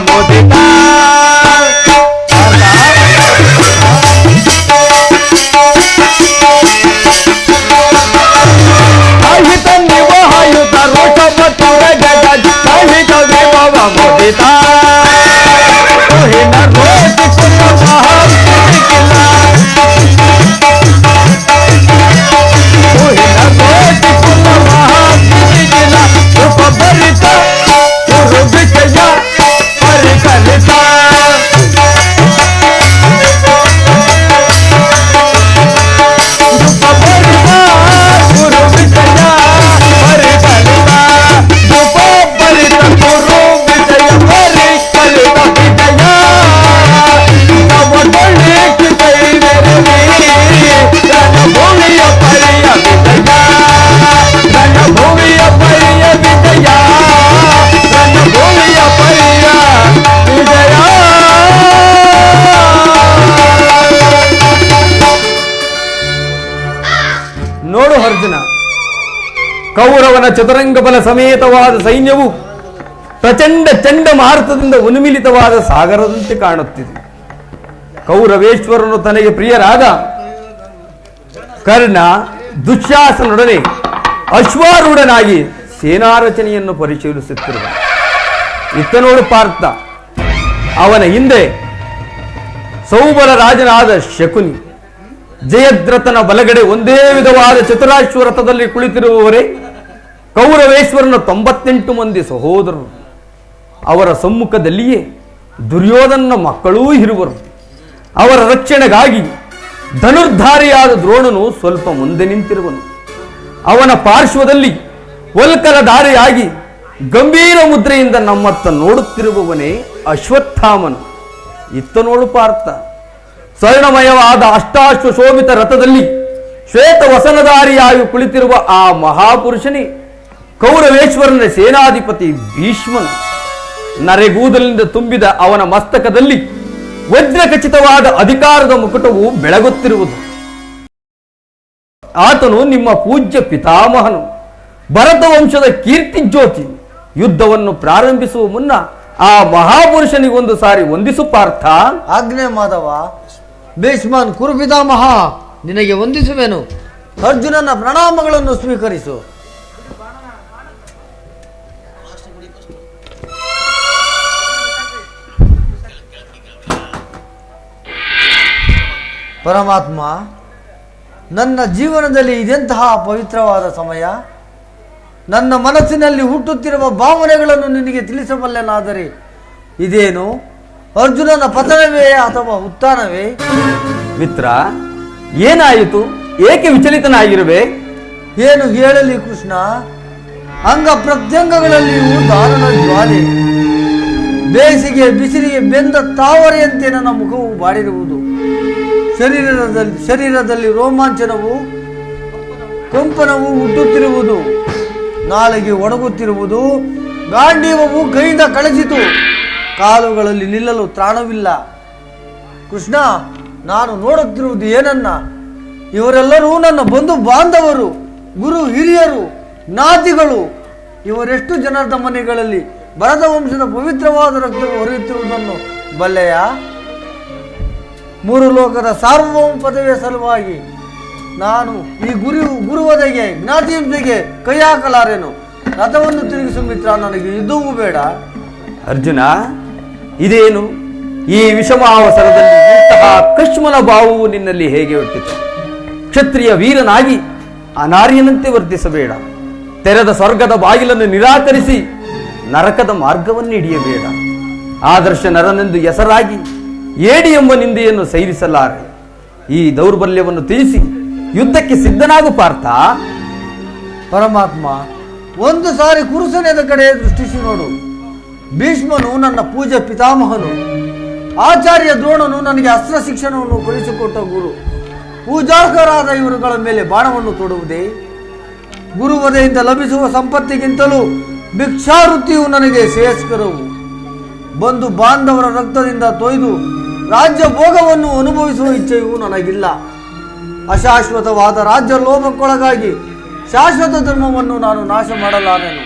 S4: ಮುದಿತ ಅಹಿತ ನಿವಹಾಯುತ ರೋಷಪತುರ ಜಗತ್ ಅಹಿತ ವಿಭವ ಮುದಿತ ತುಹಿನ ರೋಷಿ ಕುಲ ಮಹಾಕಿಲ ತುಹಿನ ರೋಷಿ ಕುಲ ಮಹಾಕಿಲ ಉಪಭರಿತ ಗುರು ವಿಷಯ ಪರಿಕಲಿತ
S5: ನೋಡು ಅರ್ಜುನ, ಕೌರವನ ಚತುರಂಗ ಬಲ ಸಮೇತವಾದ ಸೈನ್ಯವು ಪ್ರಚಂಡ ಚಂಡಮಾರುತದಿಂದ ಉನ್ಮಿಲಿತವಾದ ಸಾಗರದಂತೆ ಕಾಣುತ್ತಿದೆ. ಕೌರವೇಶ್ವರನು ತನಗೆ ಪ್ರಿಯರಾದ ಕರ್ಣ ದುಶ್ಯಾಸನೊಡನೆ ಅಶ್ವಾರೂಢನಾಗಿ ಸೇನಾರಚನೆಯನ್ನು ಪರಿಶೀಲಿಸುತ್ತಿರುವ ಇತ್ತ ನೋಡು ಪಾರ್ಥ, ಅವನ ಹಿಂದೆ ಸೌಬಲ ರಾಜನಾದ ಶಕುನಿ, ಜಯದ್ರಥನ ಬಲಗಡೆ ಒಂದೇ ವಿಧವಾದ ಚತುರಾಶ್ವ ರಥದಲ್ಲಿ ಕುಳಿತಿರುವವರೇ ಕೌರವೇಶ್ವರನ 98 ಮಂದಿ ಸಹೋದರರು. ಅವರ ಸಮ್ಮುಖದಲ್ಲಿಯೇ ದುರ್ಯೋಧನ ಮಕ್ಕಳೂ ಇರುವರು. ಅವರ ರಕ್ಷಣೆಗಾಗಿ ಧನುರ್ಧಾರಿಯಾದ ದ್ರೋಣನು ಸ್ವಲ್ಪ ಮುಂದೆ ನಿಂತಿರುವನು. ಅವನ ಪಾರ್ಶ್ವದಲ್ಲಿ ವಲ್ಕಲಧಾರಿಯಾಗಿ ಗಂಭೀರ ಮುದ್ರೆಯಿಂದ ನಮ್ಮತ್ತ ನೋಡುತ್ತಿರುವವನೇ ಅಶ್ವತ್ಥಾಮನು. ಇತ್ತ ನೋಡು ಪಾರ್ಥ, ಸ್ವರ್ಣಮಯವಾದ ಅಷ್ಟಾಶ್ವ ಶೋಭಿತ ರಥದಲ್ಲಿ ಶ್ವೇತ ವಸನಧಾರಿಯಾಗಿ ಕುಳಿತಿರುವ ಆ ಮಹಾಪುರುಷನೇ ಕೌರವೇಶ್ವರನ ಸೇನಾಧಿಪತಿ ಭೀಷ್ಮನು. ನರೆಗೂದಲಿನಿಂದ ತುಂಬಿದ ಅವನ ಮಸ್ತಕದಲ್ಲಿ ವಜ್ರಖಚಿತವಾದ ಅಧಿಕಾರದ ಮುಕುಟವು ಬೆಳಗುತ್ತಿರುವುದು. ಆತನು ನಿಮ್ಮ ಪೂಜ್ಯ ಪಿತಾಮಹನು, ಭರತ ವಂಶದ ಕೀರ್ತಿ ಜ್ಯೋತಿ. ಯುದ್ಧವನ್ನು ಪ್ರಾರಂಭಿಸುವ ಮುನ್ನ ಆ ಮಹಾಪುರುಷನಿಗೊಂದು ಸಾರಿ ವಂದಿಸು ಪಾರ್ಥ.
S1: ಆಜ್ಞೆ ಮಾಧವ. ಭೀಷ್ಮನ್ ಕುರುಪಿತಾಮಹ, ನಿನಗೆ ವಂದಿಸುವೆನು. ಅರ್ಜುನನ ಪ್ರಣಾಮಗಳನ್ನು ಸ್ವೀಕರಿಸು. ಪರಮಾತ್ಮ, ನನ್ನ ಜೀವನದಲ್ಲಿ ಇದೆಂತಹ ಪವಿತ್ರವಾದ ಸಮಯ. ನನ್ನ ಮನಸ್ಸಿನಲ್ಲಿ ಹುಟ್ಟುತ್ತಿರುವ ಭಾವನೆಗಳನ್ನು ನಿನಗೆ ತಿಳಿಸಬಲ್ಲೆನಾದರೆ ಇದೇನು ಅರ್ಜುನನ ಪತನವೇ ಅಥವಾ ಉತ್ಥಾನವೇ?
S5: ಮಿತ್ರ, ಏನಾಯಿತು? ಏಕೆ ವಿಚಲಿತನಾಗಿರುವೆ?
S1: ಏನು ಹೇಳಲಿ ಕೃಷ್ಣ, ಅಂಗ ಪ್ರತ್ಯಂಗಗಳಲ್ಲಿಯೂ ದಾರುಣ ಜ್ವಾಲೆ. ಬೇಸಿಗೆ ಬಿಸಿಲಿಗೆ ಬೆಂದ ತಾವರೆಯಂತೆ ನನ್ನ ಮುಖವು ಬಾಡಿರುವುದು. ಶರೀರದಲ್ಲಿ ರೋಮಾಂಚನವು, ಕಂಪನವು ಹುಟ್ಟುತ್ತಿರುವುದು. ನಾಳೆಗೆ ಒಣಗುತ್ತಿರುವುದು. ಗಾಂಡೀವವು ಕೈಯಿಂದ ಕಳಚಿತು. ಕಾಲುಗಳಲ್ಲಿ ನಿಲ್ಲಲು ತ್ರಾಣವಿಲ್ಲ. ಕೃಷ್ಣ, ನಾನು ನೋಡುತ್ತಿರುವುದು ಏನನ್ನ? ಇವರೆಲ್ಲರೂ ನನ್ನ ಬಂಧು ಬಾಂಧವರು, ಗುರು ಹಿರಿಯರು, ಜ್ಞಾತಿಗಳು. ಇವರೆಷ್ಟು ಜನರ ಮನೆಗಳಲ್ಲಿ ಭರತ ವಂಶದ ಪವಿತ್ರವಾದ ರಕ್ತವು ಹರಿಯುತ್ತಿರುವುದನ್ನು ಬಲ್ಲೆಯ? 3 ಲೋಕದ ಸಾರ್ವಭೌಮ ಪದವಿಯ ಸಲುವಾಗಿ ನಾನು ಈ ಗುರುವದೆಗೆ ಜ್ಞಾತಿಹಿಂಸೆಗೆ ಕೈ ಹಾಕಲಾರೆನು. ರಥವನ್ನು ತಿರುಗಿಸು ಮಿತ್ರ, ನನಗೆ ಯುದ್ಧವೂ ಬೇಡ.
S5: ಅರ್ಜುನ, ಇದೇನು ಈ ವಿಷಮಾವಸರದಲ್ಲಿ ಇಂತಹ ಕಶ್ಮಲ ಭಾವವು ನಿನ್ನಲ್ಲಿ ಹೇಗೆ ಹುಟ್ಟಿತು? ಕ್ಷತ್ರಿಯ ವೀರನಾಗಿ ಅನಾರ್ಯನಂತೆ ವರ್ತಿಸಬೇಡ. ತೆರೆದ ಸ್ವರ್ಗದ ಬಾಗಿಲನ್ನು ನಿರಾಕರಿಸಿ ನರಕದ ಮಾರ್ಗವನ್ನು ಹಿಡಿಯಬೇಡ. ಆದರ್ಶ ನರನೆಂದು ಹೆಸರಾಗಿ ಏಡಿ ಎಂಬ ನಿಂದೆಯನ್ನು ಸೈರಿಸಲಾರೆ. ಈ ದೌರ್ಬಲ್ಯವನ್ನು ತಿಳಿಸಿ ಯುದ್ಧಕ್ಕೆ ಸಿದ್ಧನಾಗು ಪಾರ್ಥ.
S1: ಪರಮಾತ್ಮ, ಒಂದು ಸಾರಿ ಕುರುಸನೇದ ಕಡೆ ದೃಷ್ಟಿಸಿ ನೋಡು. ಭೀಷ್ಮನು ನನ್ನ ಪೂಜ್ಯ ಪಿತಾಮಹನು. ಆಚಾರ್ಯ ದ್ರೋಣನು ನನಗೆ ಅಸ್ತ್ರ ಶಿಕ್ಷಣವನ್ನು ಕಲಿಸಿಕೊಟ್ಟ ಗುರು. ಪೂಜಾರ್ಹರಾದ ಇವರುಗಳ ಮೇಲೆ ಬಾಣವನ್ನು ತೊಡುವುದೇ? ಗುರುವದೆಯಿಂದ ಲಭಿಸುವ ಸಂಪತ್ತಿಗಿಂತಲೂ ಭಿಕ್ಷಾವೃತ್ತಿಯು ನನಗೆ ಶ್ರೇಯಸ್ಕರವು. ಬಂಧು ಬಾಂಧವರ ರಕ್ತದಿಂದ ತೊಯ್ದು ರಾಜ್ಯ ಭೋಗವನ್ನು ಅನುಭವಿಸುವ ಇಚ್ಛೆಯೂ ನನಗಿಲ್ಲ. ಅಶಾಶ್ವತವಾದ ರಾಜ್ಯ ಲೋಭಕ್ಕೊಳಗಾಗಿ ಶಾಶ್ವತ ಧರ್ಮವನ್ನು ನಾನು ನಾಶ ಮಾಡಲಾರೆನು.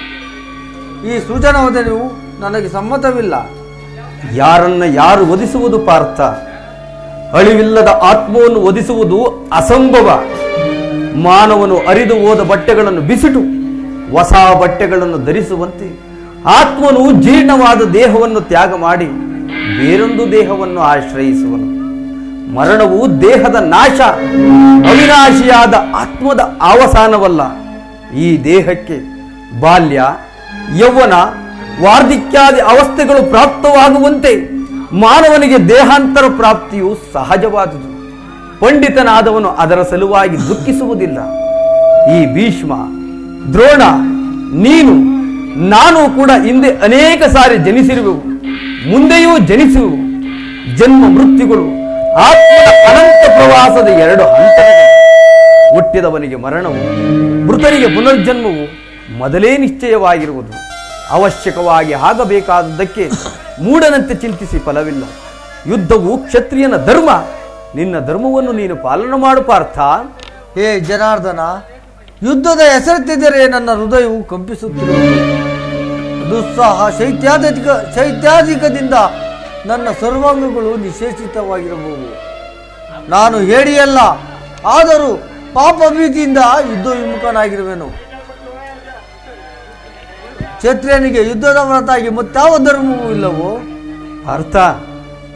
S1: ಈ ಸುಜನವದನೆಯು ನನಗೆ ಸಮ್ಮತವಿಲ್ಲ.
S5: ಯಾರನ್ನ ಯಾರು ವಧಿಸುವುದು ಪಾರ್ಥ? ಅಳಿವಿಲ್ಲದ ಆತ್ಮವನ್ನು ವಧಿಸುವುದು ಅಸಂಭವ. ಮಾನವನು ಅರಿದು ಹೋದ ಬಟ್ಟೆಗಳನ್ನು ಬಿಸಿಟು ಹೊಸ ಬಟ್ಟೆಗಳನ್ನು ಧರಿಸುವಂತೆ ಆತ್ಮನು ಜೀರ್ಣವಾದ ದೇಹವನ್ನು ತ್ಯಾಗ ಮಾಡಿ ಬೇರೊಂದು ದೇಹವನ್ನು ಆಶ್ರಯಿಸುವನು. ಮರಣವು ದೇಹದ ನಾಶ, ಅವಿನಾಶಿಯಾದ ಆತ್ಮದ ಅವಸಾನವಲ್ಲ. ಈ ದೇಹಕ್ಕೆ ಬಾಲ್ಯ, ಯೌವನ, ವಾರ್ಧಿಕ್ಯಾದಿ ಅವಸ್ಥೆಗಳು ಪ್ರಾಪ್ತವಾಗುವಂತೆ ಮಾನವನಿಗೆ ದೇಹಾಂತರ ಪ್ರಾಪ್ತಿಯು ಸಹಜವಾದುದು. ಪಂಡಿತನಾದವನು ಅದರ ಸಲುವಾಗಿ ದುಃಖಿಸುವುದಿಲ್ಲ. ಈ ಭೀಷ್ಮ, ದ್ರೋಣ, ನೀನು, ನಾನು ಕೂಡ ಹಿಂದೆ ಅನೇಕ ಸಾರಿ ಜನಿಸಿರುವೆವು, ಮುಂದೆಯೂ ಜನಿಸುವೆವು. ಜನ್ಮ ಮೃತ್ಯುಗಳು ಆತ್ಮದ ಅನಂತ ಪ್ರವಾಸದ ಎರಡು ಹಂತಗಳು. ಹುಟ್ಟಿದವನಿಗೆ ಮರಣವು, ಮೃತನಿಗೆ ಪುನರ್ಜನ್ಮವು ಮೊದಲೇ ನಿಶ್ಚಯವಾಗಿರುವುದು. ಅವಶ್ಯಕವಾಗಿ ಆಗಬೇಕಾದದ್ದಕ್ಕೆ ಮೂಢನಂತೆ ಚಿಂತಿಸಿ ಫಲವಿಲ್ಲ. ಯುದ್ಧವು ಕ್ಷತ್ರಿಯನ ಧರ್ಮ. ನಿನ್ನ ಧರ್ಮವನ್ನು ನೀನು ಪಾಲನೆ ಮಾಡು ಪಾರ್ಥ.
S1: ಹೇ ಜನಾರ್ದನ, ಯುದ್ಧದ ಹೆಸರೆತ್ತಿದ್ದರೆ ನನ್ನ ಹೃದಯವು ಕಂಪಿಸುತ್ತಿರುವುದು. ದುಸ್ಸಾಹ ಶೈತ್ಯಾಧಿಕದಿಂದ ನನ್ನ ಸರ್ವಾಂಗಗಳು ನಿಶೇಷಿತವಾಗಿರಬಹುದು. ನಾನು ಹೇಡಿಯಲ್ಲ, ಆದರೂ ಪಾಪ ಭೀತಿಯಿಂದ ಯುದ್ಧ ವಿಮುಖನಾಗಿರುವೆನು. ಕ್ಷತ್ರಿಯನಿಗೆ ಯುದ್ಧದ ಹೊರತಾಗಿ ಮತ್ತಾವ ಧರ್ಮವೂ ಇಲ್ಲವೋ?
S5: ಅರ್ಥ,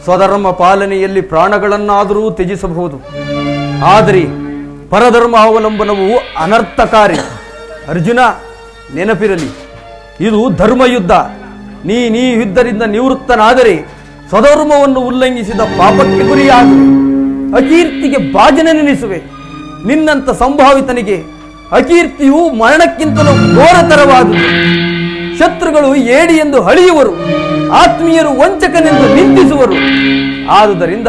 S5: ಸ್ವಧರ್ಮ ಪಾಲನೆಯಲ್ಲಿ ಪ್ರಾಣಗಳನ್ನಾದರೂ ತ್ಯಜಿಸಬಹುದು, ಆದರೆ ಪರಧರ್ಮ ಅವಲಂಬನವು ಅನರ್ಥಕಾರಿ. ಅರ್ಜುನ, ನೆನಪಿರಲಿ, ಇದು ಧರ್ಮಯುದ್ಧ. ನೀ ಯುದ್ಧದಿಂದ ನಿವೃತ್ತನಾದರೆ ಸ್ವಧರ್ಮವನ್ನು ಉಲ್ಲಂಘಿಸಿದ ಪಾಪಕ್ಕೆ ಗುರಿಯಾಗುವೆ, ಅಕೀರ್ತಿಗೆ ಭಾಜನೆನಿಸುವೆ. ನಿನ್ನಂತ ಸಂಭಾವಿತನಿಗೆ ಅಕೀರ್ತಿಯು ಮರಣಕ್ಕಿಂತಲೂ ಘೋರತರವಾದುದು. ಶತ್ರುಗಳು ಏಡಿ ಎಂದು ಹಳಿಯುವರು, ಆತ್ಮೀಯರು ವಂಚಕನೆಂದು ನಿಂದಿಸುವರು. ಆದುದರಿಂದ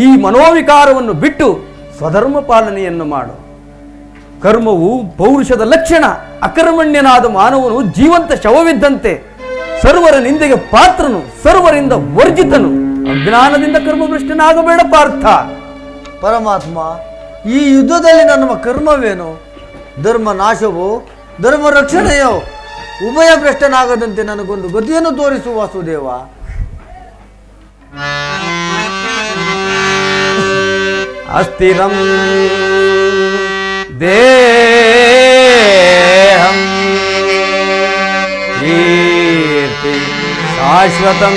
S5: ಈ ಮನೋವಿಕಾರವನ್ನು ಬಿಟ್ಟು ಸ್ವಧರ್ಮ ಪಾಲನೆಯನ್ನು ಮಾಡು. ಕರ್ಮವು ಪೌರುಷದ ಲಕ್ಷಣ. ಅಕರ್ಮಣ್ಯನಾದ ಮಾನವನು ಜೀವಂತ ಶವವಿದ್ದಂತೆ. ಸರ್ವರ ನಿಂದೆಗೆ ಪಾತ್ರನು, ಸರ್ವರಿಂದ ವರ್ಜಿತನು. ಅಜ್ಞಾನದಿಂದ ಕರ್ಮಭ್ರಷ್ಟನಾಗಬೇಡ ಪಾರ್ಥ.
S1: ಪರಮಾತ್ಮ, ಈ ಯುದ್ಧದಲ್ಲಿ ನನ್ನ ಕರ್ಮವೇನು? ಧರ್ಮ ನಾಶವೋ ಧರ್ಮ ರಕ್ಷಣೆಯೋ? ಉಭಯ ಭ್ರಷ್ಟನಾಗದಂತೆ ನನಗೊಂದು ಗತಿಯನ್ನು ತೋರಿಸುವ ವಾಸುದೇವ.
S5: ಅಸ್ಥಿರಂ ದೇಹಂ ಕೀರ್ತಿ ಶಾಶ್ವತಂ.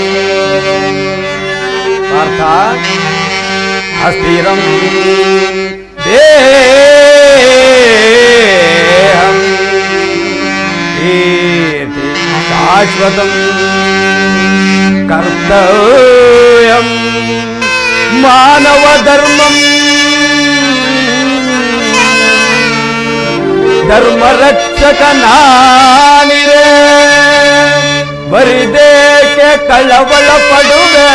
S5: ಪಾರ್ಥ, ಅಸ್ಥಿರಂ ದೇಹಂ ಕೀರ್ತಿ ಶಾಶ್ವತಂ. ಕರ್ತವ್ಯಂ ಮಾನವ ಧರ್ಮಂ ಧರ್ಮ ರಕ್ಷಕ ನಾನಿರೇ. ಬರಿದೇಕೆ ಕಳವಳ ಪಡುವೆ,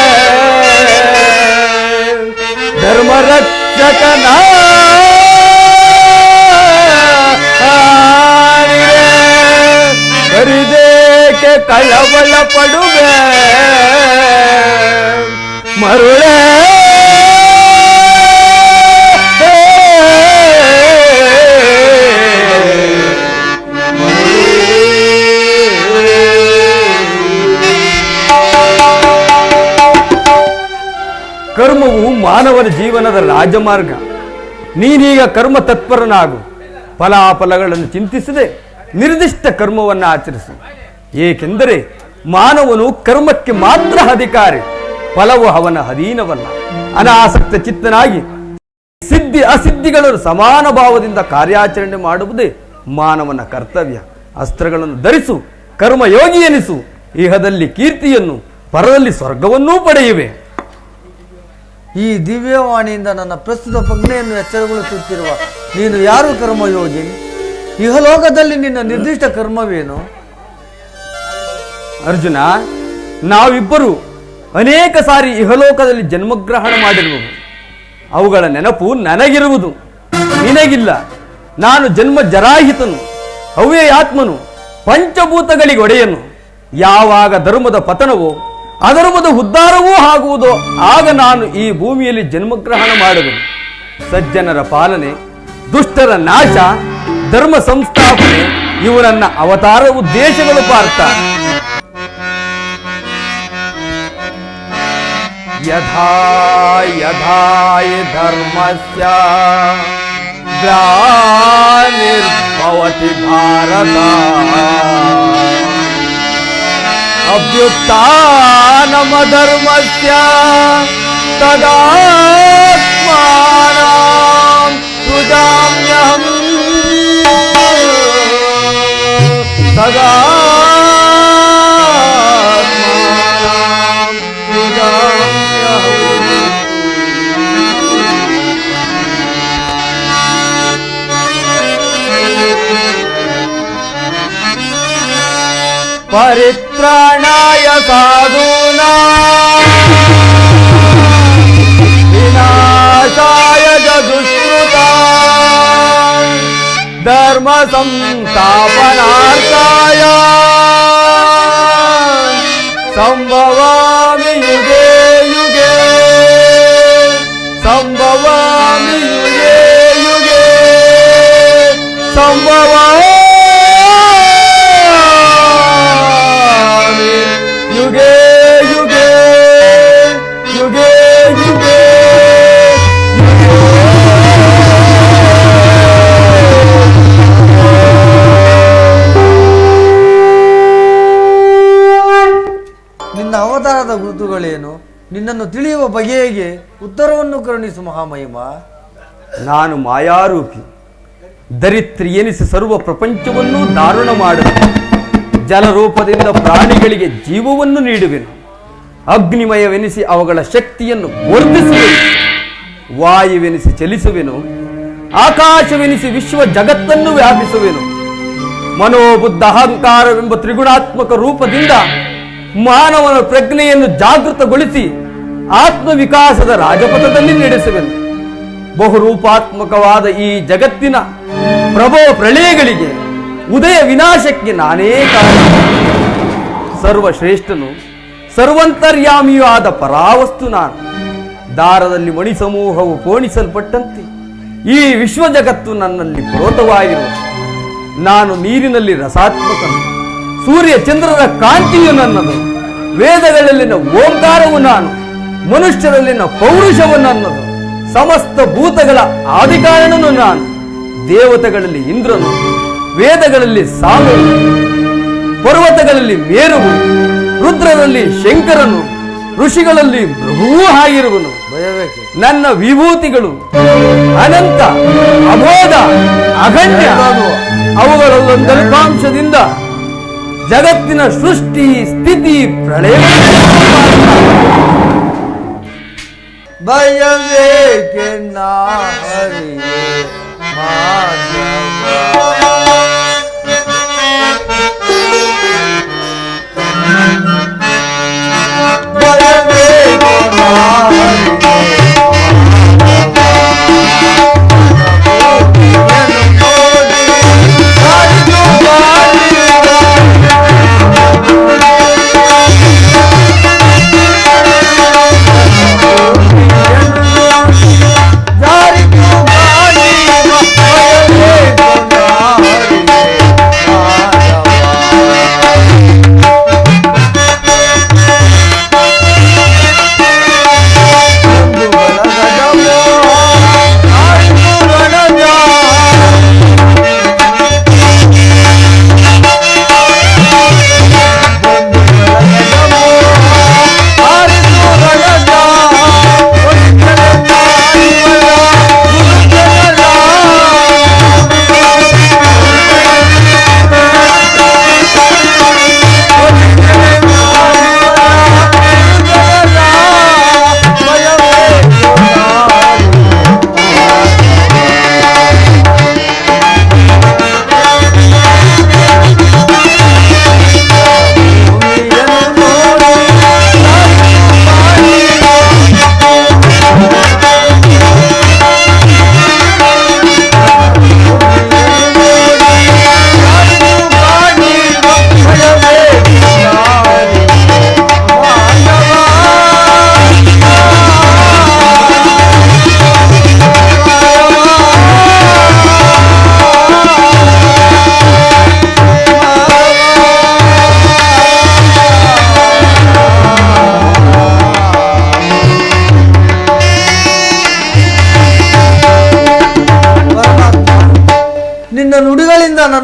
S5: ಧರ್ಮ ರಕ್ಷಕ ನಾನಿರೇ. ಬರಿದೇಕೆ ಕಳವಳ ಪಡುವೆ, ಮರುಳೇ ಕರ್ಮವು ಮಾನವನ ಜೀವನದ ರಾಜಮಾರ್ಗ. ನೀನೀಗ ಕರ್ಮ ತತ್ಪರನಾಗು. ಫಲಾಫಲಗಳನ್ನು ಚಿಂತಿಸದೆ ನಿರ್ದಿಷ್ಟ ಕರ್ಮವನ್ನು ಆಚರಿಸು. ಏಕೆಂದರೆ ಮಾನವನು ಕರ್ಮಕ್ಕೆ ಮಾತ್ರ ಅಧಿಕಾರಿ, ಫಲವು ಅವನ ಅಧೀನವಲ್ಲ. ಅನಾಸಕ್ತ ಚಿತ್ತನಾಗಿ ಸಿದ್ಧಿ ಅಸಿದ್ಧಿಗಳನ್ನು ಸಮಾನ ಭಾವದಿಂದ ಕಾರ್ಯಾಚರಣೆ ಮಾಡುವುದೇ ಮಾನವನ ಕರ್ತವ್ಯ. ಅಸ್ತ್ರಗಳನ್ನು ಧರಿಸು, ಕರ್ಮಯೋಗಿ ಎನಿಸು. ಇಹದಲ್ಲಿ ಕೀರ್ತಿಯನ್ನು, ಪರದಲ್ಲಿ ಸ್ವರ್ಗವನ್ನೂ ಪಡೆಯುವೆ.
S1: ಈ ದಿವ್ಯವಾಣಿಯಿಂದ ನನ್ನ ಪ್ರಸ್ತುತ ಪ್ರಜ್ಞೆಯನ್ನು ಎಚ್ಚರಗೊಳಿಸುತ್ತಿರುವ ನೀನು ಯಾರು ಕರ್ಮಯೋಗಿ? ಇಹಲೋಕದಲ್ಲಿ ನಿನ್ನ ನಿರ್ದಿಷ್ಟ ಕರ್ಮವೇನು?
S5: ಅರ್ಜುನ, ನಾವಿಬ್ಬರು ಅನೇಕ ಸಾರಿ ಇಹಲೋಕದಲ್ಲಿ ಜನ್ಮಗ್ರಹಣ ಮಾಡಿರುವುದು. ಅವುಗಳ ನೆನಪು ನನಗಿರುವುದು, ನಿನಗಿಲ್ಲ. ನಾನು ಜನ್ಮ ಜರಾಹಿತನು, ಅವ್ಯಯಾತ್ಮನು, ಪಂಚಭೂತಗಳಿಗೆ ಒಡೆಯನು. ಯಾವಾಗ ಧರ್ಮದ ಪತನವೋ ಅಧರ್ಮದ ಉದ್ಧಾರವೂ ಆಗುವುದೋ ಆಗ ನಾನು ಈ ಭೂಮಿಯಲ್ಲಿ ಜನ್ಮಗ್ರಹಣ ಮಾಡುವೆನು. ಸಜ್ಜನರ ಪಾಲನೆ, ದುಷ್ಟರ ನಾಶ, ಧರ್ಮ ಸಂಸ್ಥಾಪನೆ ಇವು ನನ್ನ ಅವತಾರ ಉದ್ದೇಶಗಳು ಪಾರ್ಥ. ಯಥಾ ಯಥಾ ಹಿ ಧರ್ಮಸ್ಯ ಗ್ಲಾನಿರ್ಭವತಿ ಭಾರತ ಅಭ್ಯುತ್ಥಾನಮಧರ್ಮಸ್ಯ ತದಾತ್ಮಾನಾಂ ಸೃಜಾಮ್ಯಹಂ ತದಾತ್ಮಾನಾಂ ಸೃಜಾಮ್ಯಹಂ. ಪರಿತ್ರಾಣಾಯ ಸಾಧೂನಾಂ ವಿನಾಶಾಯ ದುಷ್ಕೃತಾಂ ಧರ್ಮ ಸಂಸ್ಥಾಪನಾರ್ಥಾಯ ಸಂಭವಾಮಿ ಯುಗೆ ಯುಗೆ ಸಂಭವಾಮಿ ಯುಗೆ ಯುಗೆ ಸಂಭವಾಮಿ ಯುಗೆ ಯುಗೆ ಯುಗೆ ಯುಗೆ
S1: ನಿನ್ನ ಅವತಾರದ ಗುರುತುಗಳೇನು? ನಿನ್ನನ್ನು ತಿಳಿಯುವ ಬಗೆಗೆ ಉತ್ತರವನ್ನು ಕರುಣಿಸು ಮಹಾಮಹಿಮ.
S5: ನಾನು ಮಾಯಾರೂಪಿ, ದರಿತ್ರಿ ಎನಿಸಿ ಸರ್ವ ಪ್ರಪಂಚವನ್ನು ದಾರುಣ ಮಾಡುವೆನು. ಜಲರೂಪದಿಂದ ಪ್ರಾಣಿಗಳಿಗೆ ಜೀವವನ್ನು ನೀಡುವೆನು. ಅಗ್ನಿಮಯವೆನಿಸಿ ಅವುಗಳ ಶಕ್ತಿಯನ್ನು ವರ್ಧಿಸುವೆನು. ವಾಯುವೆನಿಸಿ ಚಲಿಸುವೆನು. ಆಕಾಶವೆನಿಸಿ ವಿಶ್ವ ಜಗತ್ತನ್ನು ವ್ಯಾಪಿಸುವೆನು. ಮನೋಬುದ್ಧ ಅಹಂಕಾರವೆಂಬ ತ್ರಿಗುಣಾತ್ಮಕ ರೂಪದಿಂದ ಮಾನವನ ಪ್ರಜ್ಞೆಯನ್ನು ಜಾಗೃತಗೊಳಿಸಿ ಆತ್ಮವಿಕಾಸದ ರಾಜಪಥದಲ್ಲಿ ನಡೆಸುವೆನು. ಬಹುರೂಪಾತ್ಮಕವಾದ ಈ ಜಗತ್ತಿನ ಪ್ರಭವ ಪ್ರಳಯಗಳಿಗೆ ಉದಯ ವಿನಾಶಕ್ಕೆ ನಾನೇ ಕಾರಣ. ಸರ್ವಶ್ರೇಷ್ಠನು ಸರ್ವಂತರ್ಯಾಮಿಯೂ ಆದ ಪರಾವಸ್ತು ನಾನು. ದಾರದಲ್ಲಿ ಮಣಿ ಸಮೂಹವು ಪೋಣಿಸಲ್ಪಟ್ಟಂತೆ ಈ ವಿಶ್ವ ಜಗತ್ತು ನನ್ನಲ್ಲಿ ಪ್ರೋತವಾಗಿರುವ. ನಾನು ನೀರಿನಲ್ಲಿ ರಸಾತ್ಮಕನು. ಸೂರ್ಯ ಚಂದ್ರರ ಕಾಂತಿಯು ನನ್ನದು. ವೇದಗಳಲ್ಲಿನ ಓಂಕಾರವು ನಾನು. ಮನುಷ್ಯರಲ್ಲಿನ ಪೌರುಷವು ನನ್ನದು. ಸಮಸ್ತ ಭೂತಗಳ ಆದಿಕಾರಣನು ನಾನು. ದೇವತೆಗಳಲ್ಲಿ ಇಂದ್ರನು, ವೇದಗಳಲ್ಲಿ ಸಾಮನು, ಪರ್ವತಗಳಲ್ಲಿ ಮೇರುವು, ರುದ್ರರಲ್ಲಿ ಶಂಕರನು, ಋಷಿಗಳಲ್ಲಿ ಭೃಗುವೂ ಆಗಿರುವನು. ನನ್ನ ವಿಭೂತಿಗಳು ಅನಂತ, ಅಬೋಧ, ಅಗಣ್ಯ. ಅವುಗಳಲ್ಲೊಂದಲ್ಪಾಂಶದಿಂದ ಜಗತ್ತಿನ ಸೃಷ್ಟಿ ಸ್ಥಿತಿ ಪ್ರಳಯ.
S1: ಭಯವೇಕೆ ನಾರಿಯೇ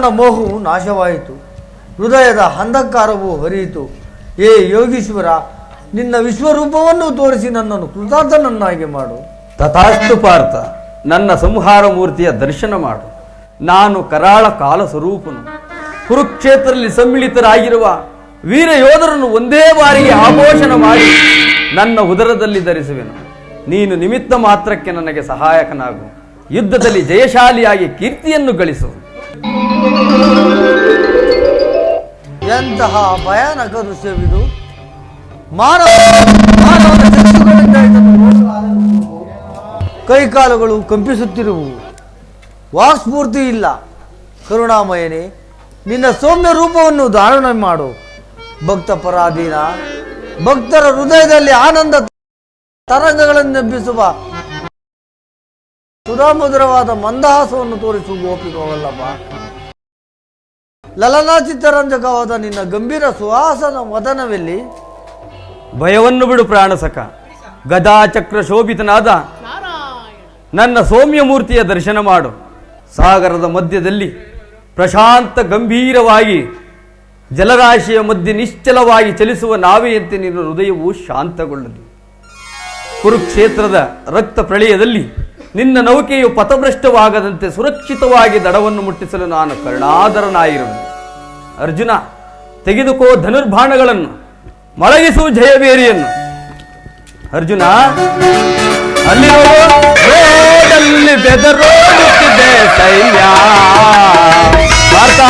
S6: ನನ್ನ ಮೋಹವು ನಾಶವಾಯಿತು, ಹೃದಯದ ಅಂಧಕಾರವು ಹರಿಯಿತು. ಏ ಯೋಗೀಶ್ವರ, ನಿನ್ನ ವಿಶ್ವರೂಪವನ್ನು ತೋರಿಸಿ ನನ್ನನ್ನು ಕೃತಾರ್ಥನನ್ನಾಗಿ ಮಾಡು.
S5: ತಥಾಸ್ತು ಪಾರ್ಥ, ನನ್ನ ಸಂಹಾರ ಮೂರ್ತಿಯ ದರ್ಶನ ಮಾಡು. ನಾನು ಕರಾಳ ಕಾಲ ಸ್ವರೂಪನು. ಕುರುಕ್ಷೇತ್ರದಲ್ಲಿ ಸಮ್ಮಿಳಿತರಾಗಿರುವ ವೀರ ಯೋಧರನ್ನು ಒಂದೇ ಬಾರಿಗೆ ಆಘೋಷಣ ಮಾಡಿ ನನ್ನ ಉದರದಲ್ಲಿ ಧರಿಸುವೆನು. ನೀನು ನಿಮಿತ್ತ ಮಾತ್ರಕ್ಕೆ ನನಗೆ ಸಹಾಯಕನಾಗು. ಯುದ್ಧದಲ್ಲಿ ಜಯಶಾಲಿಯಾಗಿ ಕೀರ್ತಿಯನ್ನು ಗಳಿಸು.
S6: ಎಂತಹ ಭಯಾನಕ ದೃಶ್ಯವಿದು. ಮಾನವನ ಚಕ್ಷುಗಳಿಂದ ಇದನ್ನು ನೋಡಲಾಗದು. ಕೈಕಾಲುಗಳು ಕಂಪಿಸುತ್ತಿರುವು, ವಾಕ್ಸ್ಫೂರ್ತಿ ಇಲ್ಲ. ಕರುಣಾಮಯನೇ, ನಿನ್ನ ಸೌಮ್ಯ ರೂಪವನ್ನು ಧಾರಣ ಮಾಡು. ಭಕ್ತ ಪರಾಧೀನ, ಭಕ್ತರ ಹೃದಯದಲ್ಲಿ ಆನಂದ ತರಂಗಗಳನ್ನೆಬ್ಬಿಸುವ ಸುಧಾಮಧುರವಾದ ಮಂದಹಾಸವನ್ನು ತೋರಿಸುವ ಗೋಪಿಕವಲ್ಲಭ. ಲಲನಾಚಿತ್ತರಂಜಕವಾದ ನಿನ್ನ ಗಂಭೀರ ಸುಹಾಸನ ವದನವೆಲ್ಲಿ?
S5: ಭಯವನ್ನು ಬಿಡು ಪ್ರಾಣಸಖ. ಗದಾಚಕ್ರ ಶೋಭಿತನಾದ ನನ್ನ ಸೌಮ್ಯ ಮೂರ್ತಿಯ ದರ್ಶನ ಮಾಡು. ಸಾಗರದ ಮಧ್ಯದಲ್ಲಿ ಪ್ರಶಾಂತ ಗಂಭೀರವಾಗಿ ಜಲರಾಶಿಯ ಮಧ್ಯೆ ನಿಶ್ಚಲವಾಗಿ ಚಲಿಸುವ ನಾವೆಯಂತೆ ನಿನ್ನ ಹೃದಯವು ಶಾಂತಗೊಳ್ಳಲಿ. ಕುರುಕ್ಷೇತ್ರದ ರಕ್ತ ಪ್ರಳಯದಲ್ಲಿ ನಿನ್ನ ನೌಕೆಯು ಪಥಭ್ರಷ್ಟವಾಗದಂತೆ ಸುರಕ್ಷಿತವಾಗಿ ದಡವನ್ನು ಮುಟ್ಟಿಸಲು ನಾನು ಕರುಣಾಧರನಾಗಿರುವೆ. ಅರ್ಜುನ, ತೆಗೆದುಕೋ ಧನುರ್ಬಾಣಗಳನ್ನು, ಮೊಳಗಿಸು ಜಯಬೇರಿಯನ್ನು. ಅರ್ಜುನ, ಅಲ್ಲಿ ರೋಡಲ್ಲಿ ಬೆದರೋಡುತ್ತಿದೆ ಸೈನ್ಯ. ಭಾರತ